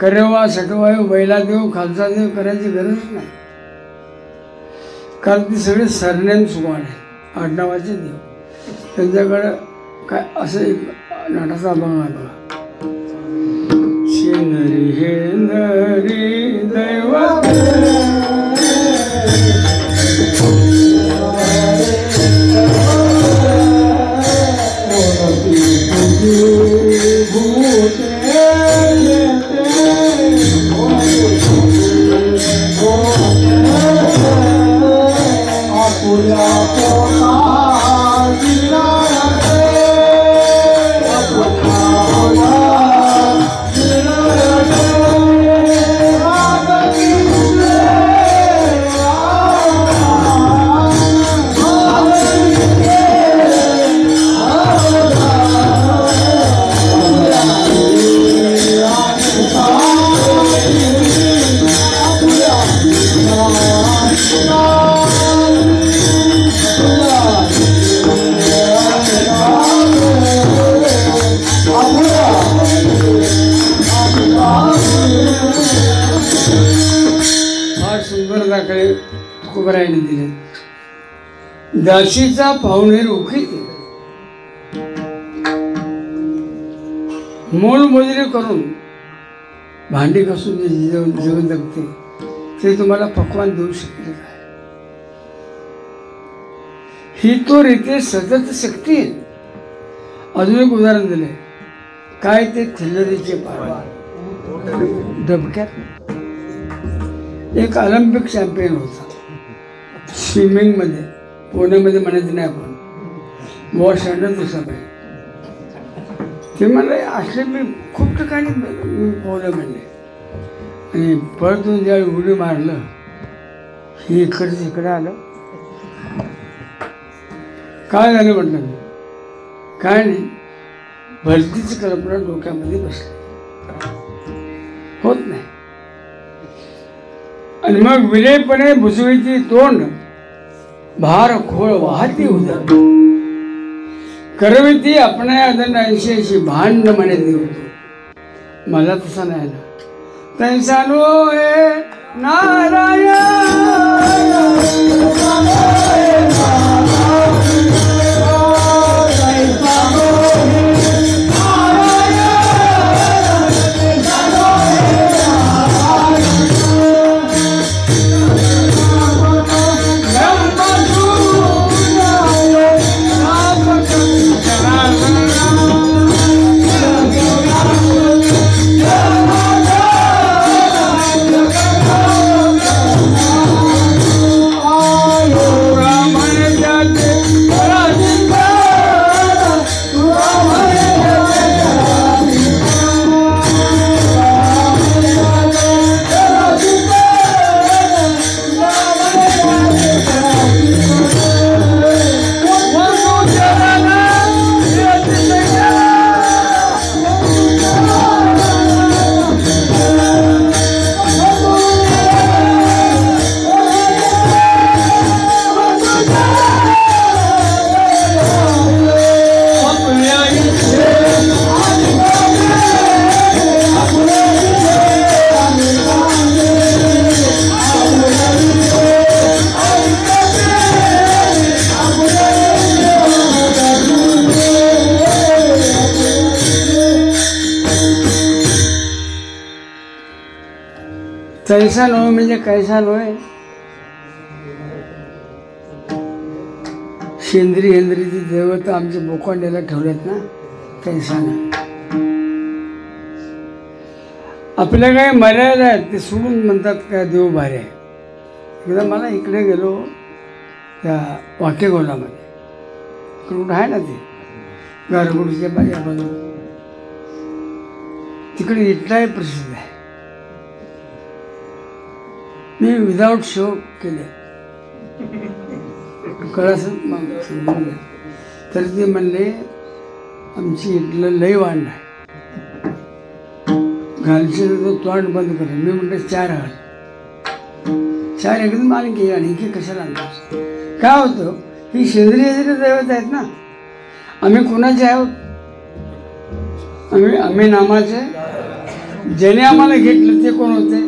करेवा सटवा बैला देव खालचा देव करायची गरज नाही, कारण ते सगळे सरनेम सुगवान आहे, आडनावाचे देव. त्यांच्याकडं काय असं एक नाटाचा अभंग आहे बघा. शेंदरी हेंदरी दैवत तुकोबरायाने दिले. दाशीचा पाहुणे रोखीत मोलमजुरी करून भांडी घासून जे जीवन जगते ते तुम्हाला पक्वान देऊ शकते काय? ही तो रीते सतत शक्ती. अजून एक उदाहरण दिले काय, ते थिल्लरीचे पाय डबक्यात. एक ऑलिम्पिक चॅम्पियन होता स्विमिंगमध्ये, पोहण्यामध्ये म्हणायचं नाही आपण, बुवा शंडन दिसत आहे. ते म्हणले असले मी खूप ठिकाणी मी पोहलं म्हणले, आणि पळतून ज्यावेळी उडी मारलं हे इकडचं इकडं आलं. काय झालं म्हटलं मी, काय नाही, भरतीची कल्पना डोक्यामध्ये बसली, होत नाही. आणि मग विनयपणे भुजवीची तोंड भार खोळ वाहती उदर करविती आपणा अदंड ऐशी भांड म्हणे देवतो. मला तसा नाही ना. तैसा नो हे नारायण तैसा नो म्हणजे कैसा नोय. शेंद्री हेंद्रीची देवता आमच्या बोकांड्याला ठेवलेत ना, तैसा नाही. आपल्या काही मर्यादा आहेत ते सोडून म्हणतात काय देव भारी आहे. एकदा मला इकडे गेलो त्या वाकेगोलामध्ये, कुठं आहे ना ते गारगोडीच्या बाया बाजू, तिकडे इटलाही प्रसिद्ध आहे. मी विदाऊट शो केले, कळसं मग समजून घ्या. तर ते म्हणले आमची इथलं लय वांड आहे, घालशील तर तोंड बंद कर. मी म्हटलं 4 घाल. 4 एकदम आली की आणखी कशाला आणतो. काय होतं, ही सेंद्रिय दैवत आहेत ना. आम्ही कोणाचे आहोत? आम्ही नामाचे. ज्याने आम्हाला घेतलं ते कोण होते?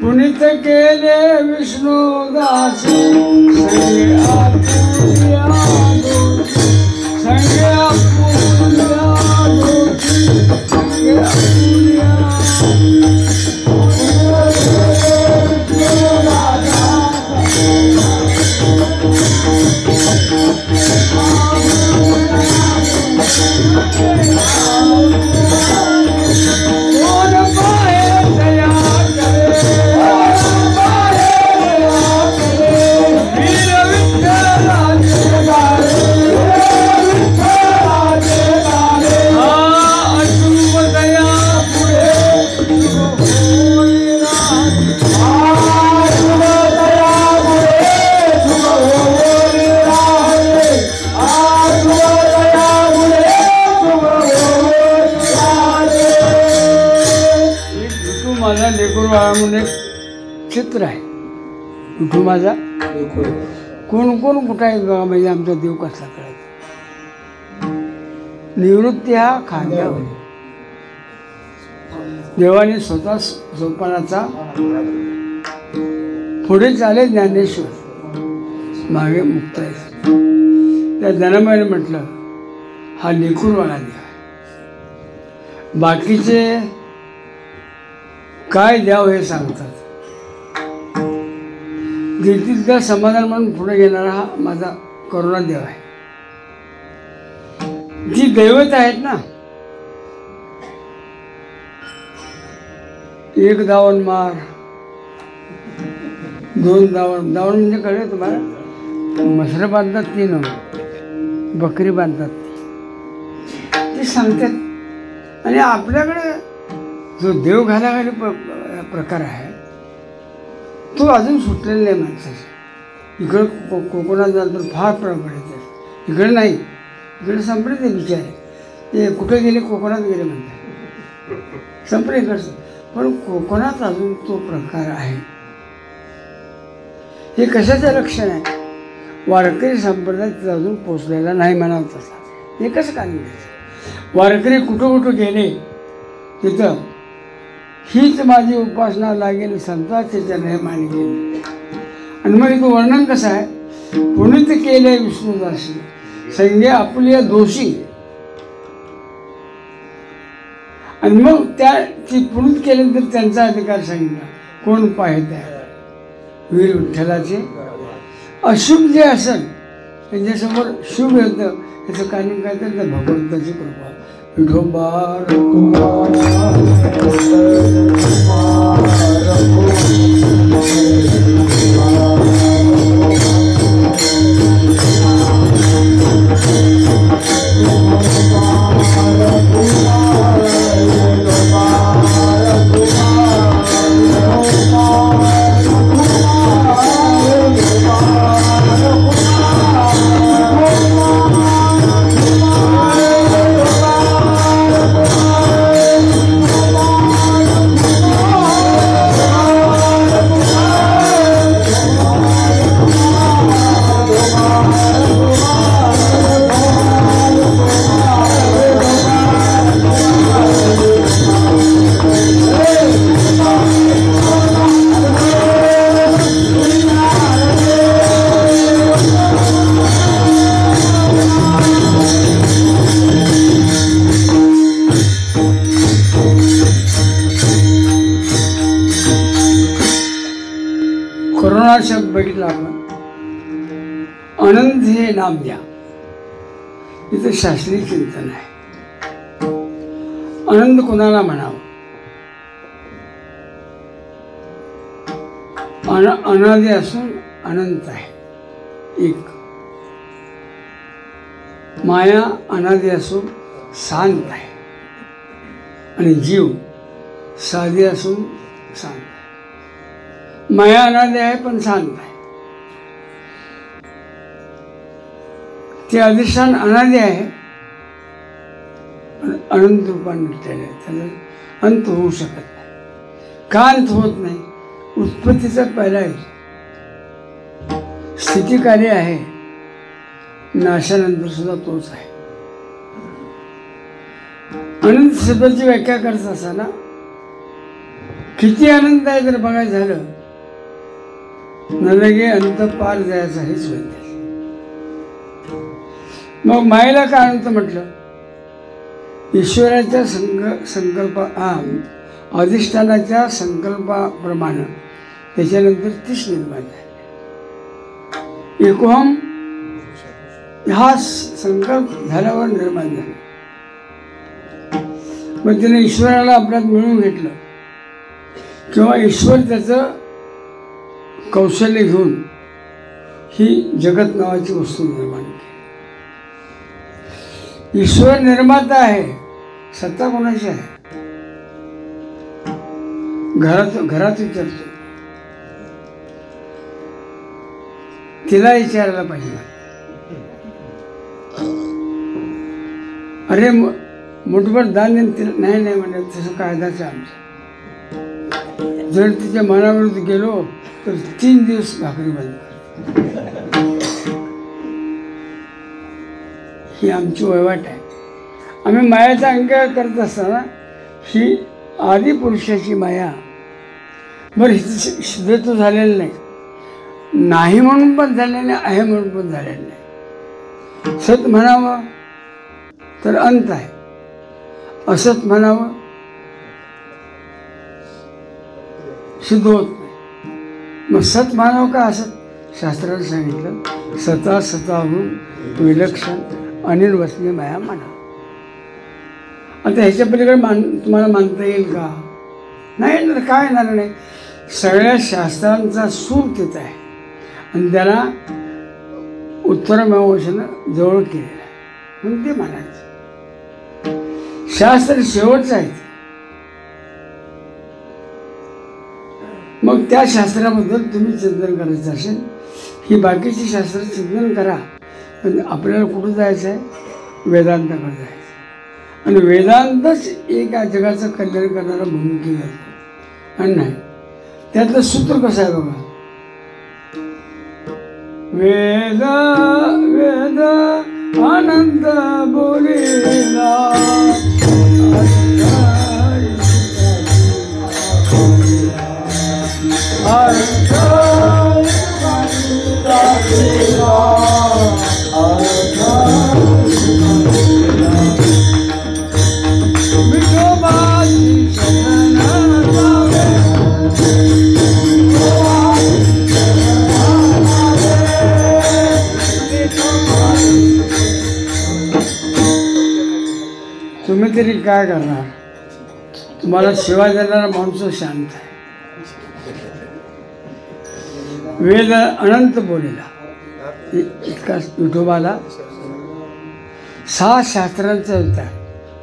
पुनीत केले विष्णुदास संगे आपुल्या दोषी, संगे आपुल्या दोषी, संगे आपुल्या. माझा लेकरू म्हणून एक चित्र आहे. विठू माझा कोण कोण कुठं आहे बघा, म्हणजे आमचा देव कसा कळायचा. निवृत्ती हा खांद्यावर. देवाने स्वतः सोपानाचा पुढे चाले ज्ञानेश्वर, मागे मुक्त आहे. त्या जनाबाईने म्हटलं हा लेकूरवाळा देव आहे. बाकीचे काय द्यावं हे सांगतात. देतील त्या समाधान म्हणून पुढे घेणारा हा माझा करुणा देव आहे. जी दैवत आहेत ना, 1 दावण मार, 2 दावण. दावण म्हणजे कळलं तुम्हाला? मसरं बांधतात 3, बकरी बांधतात ते सांगतात. आणि आपल्याकडे जो देव घालाघाली प्रकार आहे तो अजून सुटलेला नाही माणसाचा. इकडं कोकणात जातो तर फार प्रमाण येते, इकडे नाही. इकडे संपले ते बिचारे, ते कुठे गेले, कोकणात गेले म्हणतात, संपले इकडचं. पण कोकणात अजून तो प्रकार आहे. हे कशाचं लक्षण आहे? वारकरी संप्रदाय तिथं अजून पोचलेला नाही म्हणावं तसा. हे कसं कारण घ्यायचं? वारकरी कुठं कुठं गेले तिथं हीच माझी उपासना लागेल संताचे चरणे मानी गेले. आणि मग इथं वर्णन कसं आहे? पुनीत केले विष्णुदासी संगे आपल्या दोषी. आणि मग त्या ती पुनीत केल्यानंतर त्यांचा अधिकार सांगितला. कोण पाहत आहे? वीर विठ्ठलाचे. अशुभ जे असेल त्यांच्यासमोर शुभ येतं. त्याचं कारण काय तर भगवंताची कृपा. करुणा शब्द बघितला आपण. आनंद हे नाम द्या. इथं शास्त्रीय चिंतन आहे. आनंद कोणाला म्हणावं? अनादि असून अनंत आहे. एक माया अनादि असून शांत आहे. आणि जीव साधी असून शांत आहे. माया अनादि आहे पण शांत आहे. ते अधिष्ठान अनादि आहे, पण अनंत रूपाने नटलेलं आहे. त्याला अंत होऊ शकत नाही. का अंत होत नाही? उत्पत्तीचा पहिला येतो, स्थिती कार्य आहे, नाशानंतर सुद्धा तोच आहे. अनंत शब्दाची व्याख्या करत असताना किती आनंद आहे जर बघायचं झालं, न लगे अंत पार जायचा हेच म्हणते. मग मायेला का अनंत म्हटलं? ईश्वराच्या संकल्प अधिष्ठानाच्या संकल्पाप्रमाणे त्याच्यानंतर तीच निर्माण झाली. एकोहम हा संकल्प झाल्यावर निर्माण झाला. मग तिने ईश्वराला आपल्यात मिळवून घेतलं, किंवा ईश्वर त्याचं कौशल्य घेऊन ही जगत नावाची वस्तू निर्माण केली. ईश्वर निर्माता आहे, सत्ता कोणाची आहे? घरात विचारतो, तिला विचारायला पाहिजे. अरे मुठभर दान नाही म्हणत, तसं कायदाच आहे आमचा. जर तिच्या मनाविरुद्ध गेलो तर 3 दिवस भाकरी बंद कर. ही आमची वहिवाट आहे. आम्ही मायाचा अंगीकार करत असताना ही आदिपुरुषाची माया, बरं हिचं सिद्धत्व झालेलं नाही, नाही म्हणून पण झालेलं नाही, आहे म्हणून पण झालेलं नाही. सत म्हणावं तर अंत आहे, असत म्हणावं सिद्ध होत नाही. मग सत म्हणावं का असत? शास्त्राने सांगितलं, सता सताहून विलक्षण अनिर्वचनीय माया म्हणा. आता ह्याच्या पलीकडे तुम्हाला मानता येईल का? नाही येणार. काय येणार नाही? सगळ्या शास्त्रांचा सूर तिथं आहे आणि त्याला उत्तरमीमांसेनं जवळ केलेलं आहे, म्हणून ते मानायचं. शास्त्र शेवटचं आहे. मग त्या शास्त्राबद्दल तुम्ही चिंतन करायचं असेल, ही बाकीची शास्त्र चिंतन करा, पण आपल्याला कुठं जायचं आहे? वेदांताकडे जायचं. आणि वेदांतच एका जगाचं कल्याण करणारा भूमिका करतो. आणि नाही, त्यातलं सूत्र कसं आहे बघा, वेद वेद अनंत बोलेला तुम्ही तरी काय करणार? तुम्हाला सेवा देणारा माणूस शांत आहे. वेद अनंत बोलेला, इतका विठोबाला 6 शास्त्रांचा विचार,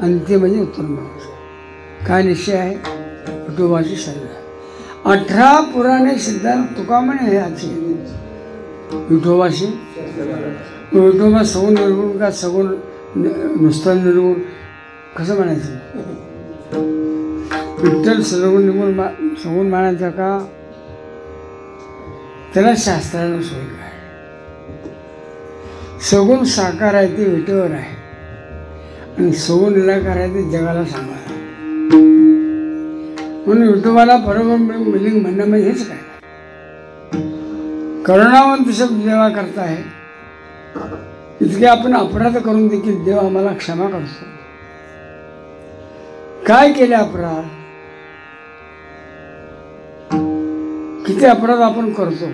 आणि ते म्हणजे उत्तरमीमांसा. काय निश्चय आहे? विठोबाची श्रद्धा. 18 पुराणे सिद्धांत तुका म्हणे हे आजचे विठोबाशी. विठोबा सगुण निर्गुण का सगुण नुसतं निर्गुण कसं म्हणायचं? विठ्ठल सगुण निर्गुण सगुण म्हणायचं का? त्याला शास्त्रानं सोय काय? सगुण साकार आहे ते विटेवर आहे, आणि सगुण निराकार आहे ते जगाला सांभाळा. म्हणून विठोबाला बरोबर मिलिंग म्हणणं म्हणजे हेच काय? करुणावंत शब्द देवा करता आहे. इतके आपण अपराध करून देखील देव आम्हाला क्षमा करतो. काय केले अपराध? किती अपराध आपण करतो.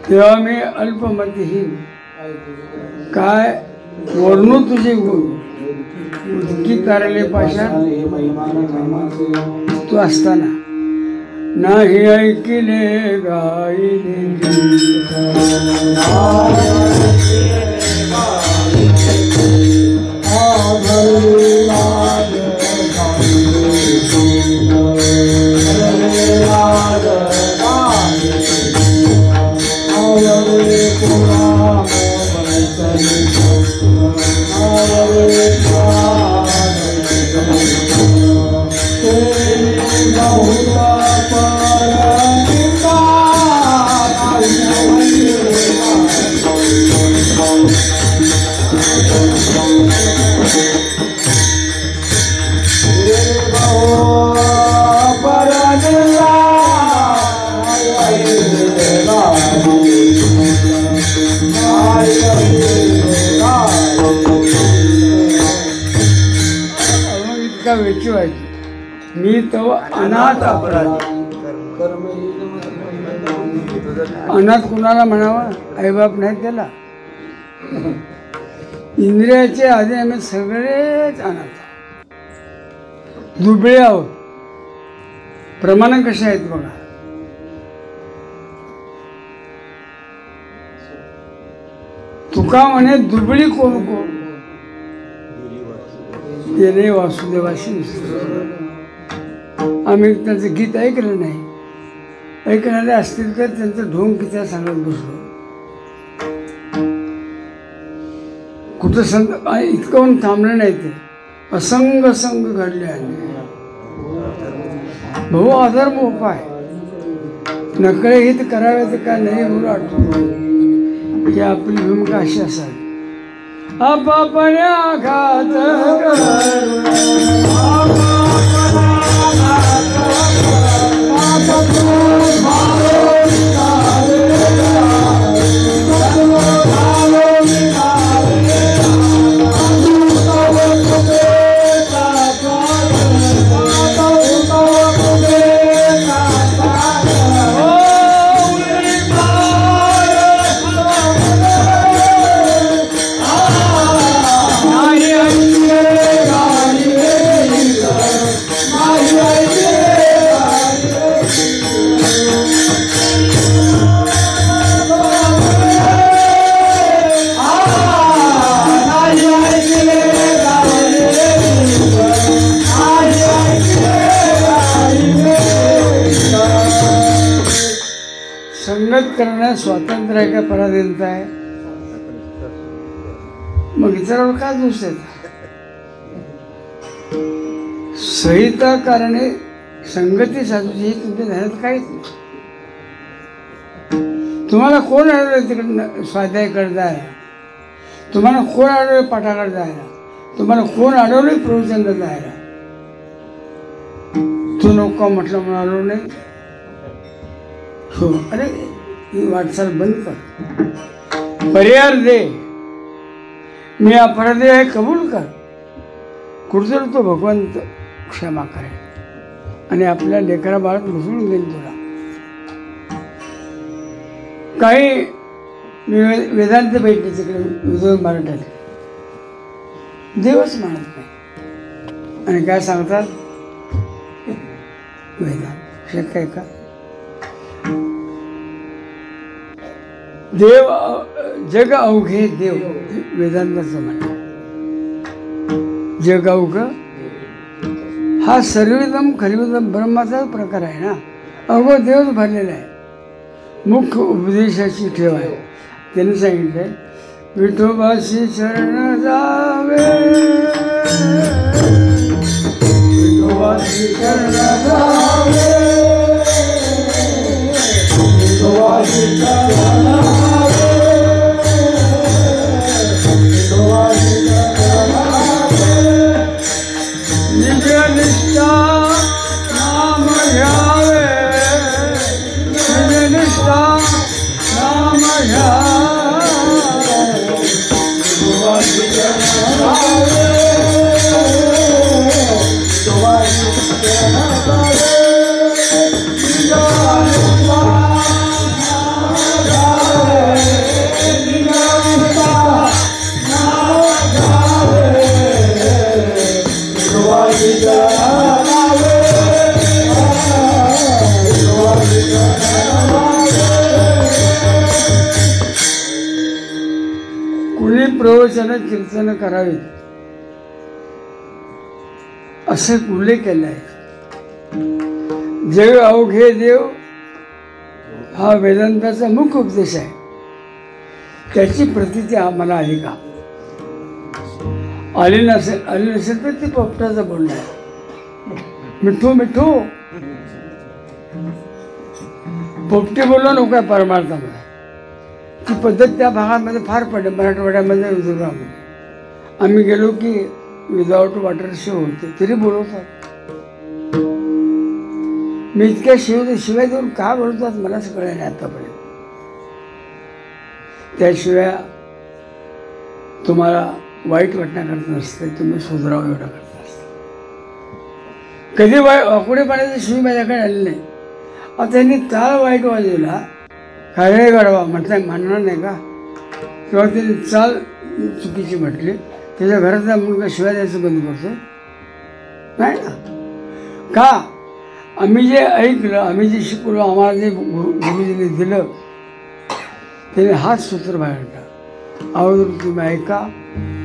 तेव्हा मी अल्पमतीहीन, काय वर्णू तुझे गुण, उदकी तारले पाशा तू असताना नाही ऐकिले गायले. एका वेची व्हायचो, मी तो अनाथ अपराधी. अनाथ कुणाला म्हणावा? आईबाप नाही त्याला. इंद्रियाचे आधी आम्ही सगळेच अनाथ, दुबळे आहोत. प्रमाण कसे आहेत बघा. तुका म्हणे दुबळी कोण कोण, येणे वासुदेवाशी. आम्ही त्यांचं गीत ऐकलं नाही. ऐकणारे असतील तर त्यांचं ढोंग किती सांगत बसलो. कुठं संत इतकं थांबलं नाही. ते असंग संग घडले आहे. भाऊ अधर्म उपाय नकळे हित करावे ते का नाही म्हणून आठवण. ही आपली भूमिका अशी असावी. आपापल्या घात संगत करण्यास स्वातंत्र्य आहे का पराधीनता आहे? मग इतरांवर का दोष देता? संहिता कारणे संगती साधूची ही तुमच्या ध्यानात काहीच नाही. तुम्हाला कोण आढळलं तिकडे स्वाध्यायकडे जायला? तुम्हाला कोण आढळलं पाठाकडे जायला? तुम्हाला कोण आढळलं प्रवचनला जायला? तू नको म्हटलं म्हणून आलो नाही. हो, अरे ही वाटचाल बंद कर. पर्याय दे. मी अपराधी आहे कबूल कर. कुठतरी तो भगवंत क्षमा करेल आणि आपल्या लेकरा बाळात मिसळून देईल तुला. काही वेदांत भेटले तिकडे विद्वान मराठ्यात देवच मानत नाही आणि काय सांगतात वेदांत शक्य आहे का? देव जग अवघे देव वेदांताचं म्हणणं. जग अवघ हा सर्वविदम खलिविदम ब्रह्माचा प्रकार आहे ना. अवघ देवच भरलेला आहे. मुख्य उपदेशाची ठेव आहे. त्यांनी सांगितलंय विठोबाशी शरण जावे, विठोबाशी शरण जावे, विठोबाशी शरण जावे, विठोबाशी शरण जावे. निजनिष्ठा नाम घ्यावे, निजनिष्ठा नाम घ्यावे, विठोबाशी शरण जावे, विठोबाशी शरण जावे. कुणी प्रवचन कीर्तन करावीत असे उल्लेख केला आहे. जग अवघे देव हा वेदांताचा मुख्य उपदेश आहे. त्याची प्रतीती आम्हाला आली का? आली नसेल तर ती पोपटाचं बोलणं आहे. मिठू मिठू पोपटी बोललो नको आहे परमार्थामध्ये. ती पद्धत त्या भागामध्ये फार पडली. मराठवाड्यामध्ये विदर्भामध्ये आम्ही गेलो की विदाऊट वॉटर शो होते तरी बोलवतात. मी इतक्या शिवाय देऊन का बोलतात मलाच कळलं नाही आतापर्यंत. त्याशिवाय तुम्हाला वाईट वाटण्याकरता नसते, तुम्ही सुधरावं एवढं करत असता. कधी वाकुडेपणाची शिवी माझ्याकडे आली नाही. आता त्यांनी ताल वाईट वाजवला, काय गाडवा म्हटलं म्हणणार नाही का, किंवा त्यांनी चाल चुकीची म्हटली, त्याच्या घरातला मुलगा शिवाय द्यायचं बंद करतो नाही ना. का? आम्ही जे ऐकलं, आम्ही जे शिकलो, आम्हाला जे गुरुजींनी दिलं, त्याने हाच सूत्र बाहेर काढा. अगोदर तुम्ही ऐका,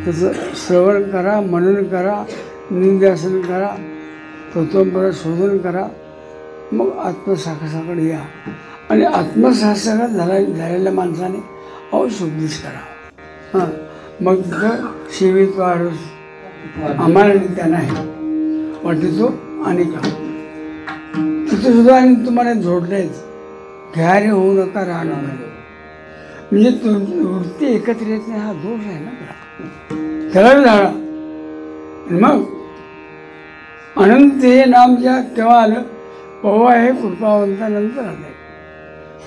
त्याचं श्रवण करा, मनन करा, निंद्यासन करा, तत्वपरा शोधन करा, मग आत्मसाहसाकडे या. आणि आत्मसाहसाकडे झालेल्या माणसाने अवशुद्धीच करावं. हां, मग तिथं शिवित वाढ आम्हाला त्या नाही वाटतो आणि का तिथं सुद्धा आणि तुम्हाला जोडलेच घ्यारे होऊ नका, राहणं नाही. म्हणजे वृत्ती एकत्र येत नाही, हा दोष आहे ना त्याला झाला. मग अनंत हे नाम ज्या केव्हा आलं, पवा हे कृपावंतानंतर आलं.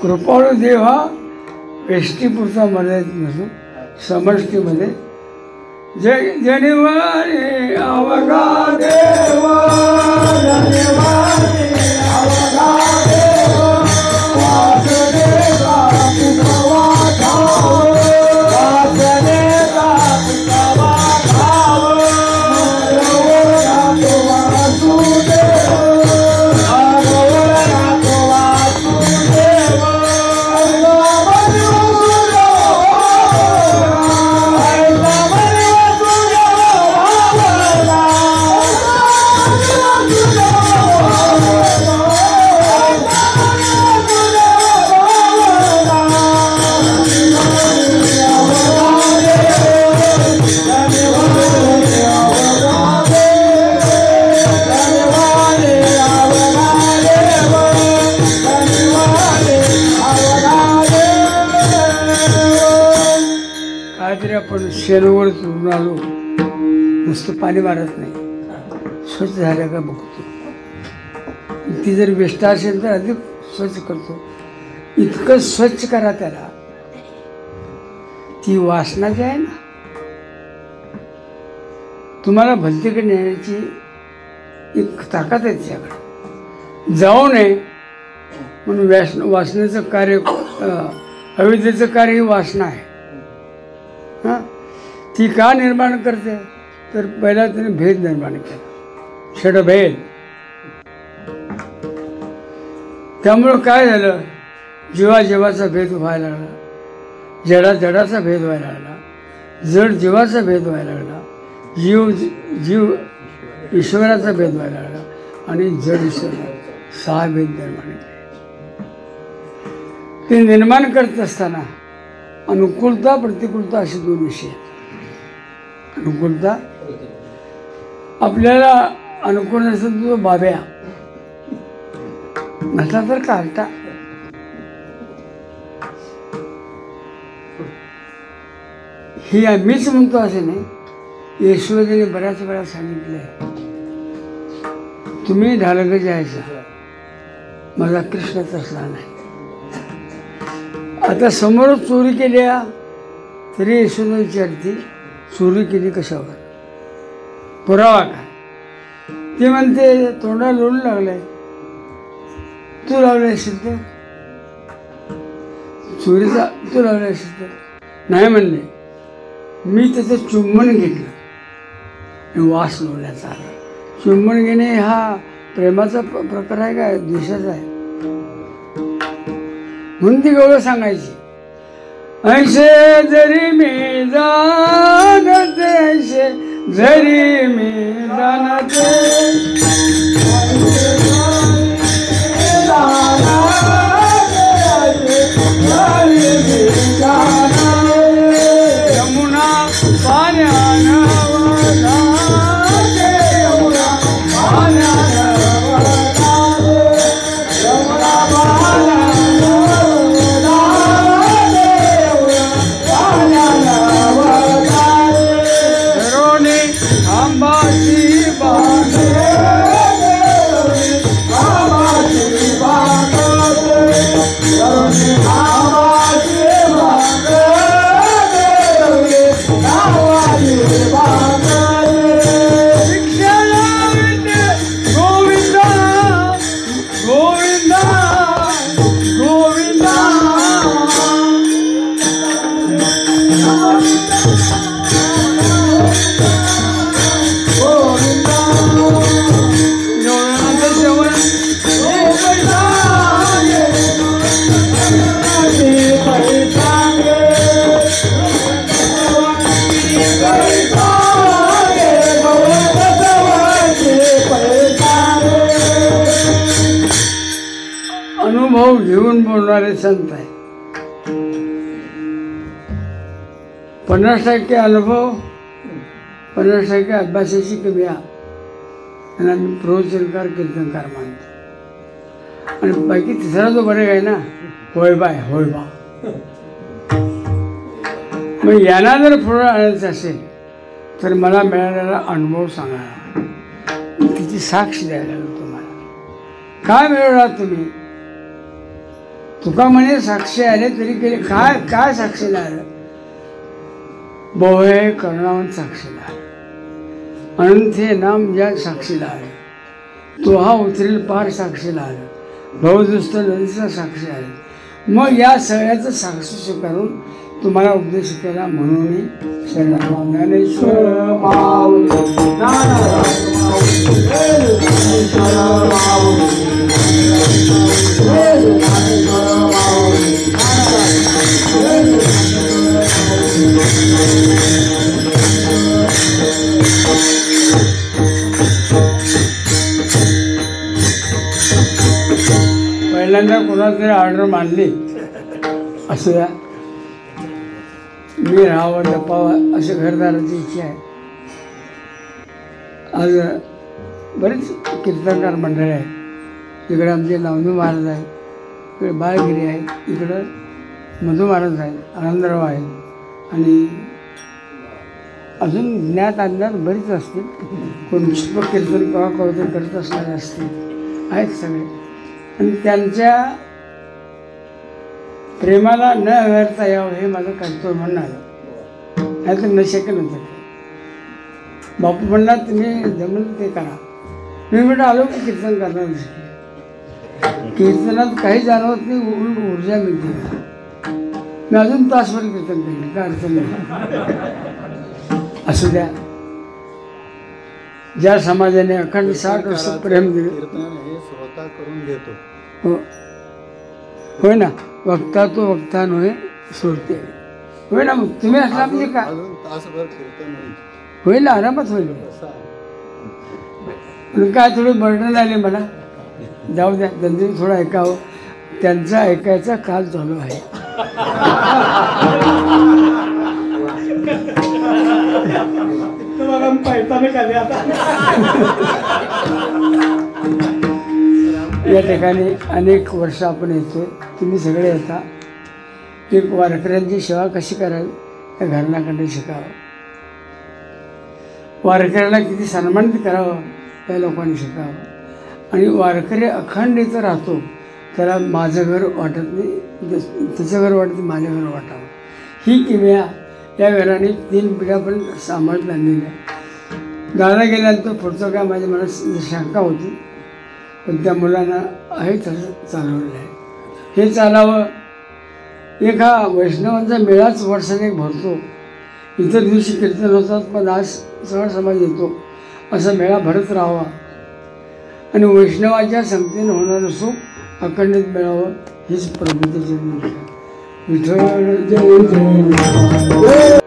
कृपाळू देव हा वेष्टीपुरता मर्यादित नसून समष्टीमध्ये जनिवारे अवघा देव, जनिवारे अवघा देव, वासुदेवा तुझा ठाव, वासुदेवा तुझा ठाव, मनोरा तो वासुदेव, मनोरा तो वासुदेव, आपण शेणवर चुरून आलो, नुसतं पाणी मारत नाही, स्वच्छ झालं का बघतो. ती जर वेष्टा असेल तर अधिक स्वच्छ करतो. इतकं स्वच्छ करा त्याला, ती वासना जी आहे ना, तुम्हाला भलतीकडे नेण्याची एक ताकद आहे तिच्याकडे. जाऊ नये म्हणून वासनेचं कार्य, अविद्येचं कार्य ही वासना आहे. हां, ती का निर्माण करते, तर पहिला तिने भेद निर्माण केला, षडभेद. त्यामुळं काय झालं, जीवाजीवाचा भेद व्हायला लागला, जडाचा भेद व्हायला लागला, जड जीवाचा भेद व्हायला लागला, जीव ईश्वराचा भेद व्हायला लागला, आणि जड ईश्वर 6 भेद निर्माण केले. ते निर्माण करत असताना अनुकूलता प्रतिकूलता असे 2 विषय आहेत. अनुकूलता, आपल्याला अनुकूल नसेल तो बाब्या नसला तर कार्टा. ही आम्हीच म्हणतो असे नाही, येशूने बऱ्याच वेळा सांगितले, तुम्ही ढालग जायचं, माझा कृष्ण तसला नाही. आता समोरच चोरी केल्या तरी येशूने विचारते, चोरी केली कशावर, पुरावा काय? ती म्हणते तोंडाला लोण लागलंय, तू लावलं असेल तर, चोरीचा तू लावलं असेल तर. नाही म्हणले, मी त्याचं चुंबन घेतलं आणि वास लावण्याचा आला. चुंबन घेणे हा प्रेमाचा प्रकार आहे का द्वेषाचा आहे? म्हणून ती गवळं सांगायची, ऐसे जरी मी जाणते, ऐसे जरी मी जाणते, यमुना पाण्यानं वळते, यमुना पाण्यानं वळते, यमुना पाण्यानं वळते, पाण्यानं वळते, धरोणी आंबाची बाग अनुभव घेऊन बोलणारे संत आहे. 50% अनुभव, 50% अभ्यासाची किमया आणि आम्ही प्रवचनकार कीर्तनकार मानतो. आणि बाकी तिसरा जो बरे आहे ना, होय बाय होय बा. मग यांना जर पुढं आणायचं असेल तर मला मिळालेला अनुभव सांगा, तिची साक्ष द्यायला लागलो तुम्हाला. काय मिळवला तुम्ही? तुका म्हणे साक्षी आले तरी केले. काय काय साक्षीला आलं? बोहे करुणावंत साक्षीला आले, अनंत हे नाम ज्या साक्षीला आले, तो हा उतरेल पार साक्षीला आलं, भवदुस्त नदीचा साक्षी आले. मग या सगळ्याचं साक्षी स्वीकारून तुम्हाला उपदेश केला. म्हणून ज्ञानेश्वर माऊली पहिल्यांदा कोणातरी ऑर्डर मानली असं द्या, मी राहावं जपावं अशी घरदाराची इच्छा आहे. आज बरेच कीर्तनकार मंडळी आहेत. इकडे आमचे नामदेव महाराज आहेत, इकडे बाळगिरी आहेत, इकडं मधू महाराज आहेत, आनंदराव आहेत आणि अजून ज्ञात अज्ञात बरीच असतील. कोण पुष्पक कीर्तन केव्हा कवतन करत असणारे असतील, आहेत सगळे. आणि त्यांच्या प्रेमाला न व्यर्था यावं हे माझं कर्तव्य म्हणणं आलं. नाही तर न शक्य नव्हतं. बापू म्हणणार तुम्ही जमलं ते करा. मी म्हटलं आलो की कीर्तन करणार. कीर्तनात काही जाणवत नाही, उलट ऊर्जा मिळते. मी अजून तासभर कीर्तन केलं, काय अडचण नाही. असू द्या. ज्या समाजाने अखंड 60 वर्ष प्रेम दिले स्वतः करून घेतो. हो होय ना. वक्ता तो वक्ता नव्हे सोडते. होय ना. मग तुम्ही असला म्हणजे काय तासभर कीर्तन होईल, आरामात होईल. पण काय थोडी बर्डन आली मला. जाऊ द्या, त्यांनी थोडं ऐकावं. त्यांचा ऐकायचा काल चालू आहे. या ठिकाणी अनेक वर्ष आपण येतो, तुम्ही सगळे येता. एक वारकऱ्यांची सेवा कशी करावी या घराण्याकडे शिकावं. वारकऱ्याला किती सन्मानित करावं या लोकांनी शिकावं. आणि वारकरी अखंड इथं राहतो, त्याला माझं घर वाटत नाही, त्याचं घर वाटतं माझं घर वाटावं. ही किमया या घराने 3 पिढ्यापर्यंत सांभाळत आणलेली आहे. दादा गेल्यानंतर पुढचं काय माझ्या मनात शंका होती, पण त्या मुलांना आहे तसं चालवलं आहे. हे चालावं. एक हा वैष्णवांचा मेळाच वर्षाने भरतो. इतर दिवशी कीर्तन होतात, पण आज सगळा समाज येतो. असा मेळा भरत राहावा आणि वैष्णवाच्या संगतीनं होणारं सुख अखंडित मिळावं हीच प्रभूची विठ्ठल जय जय.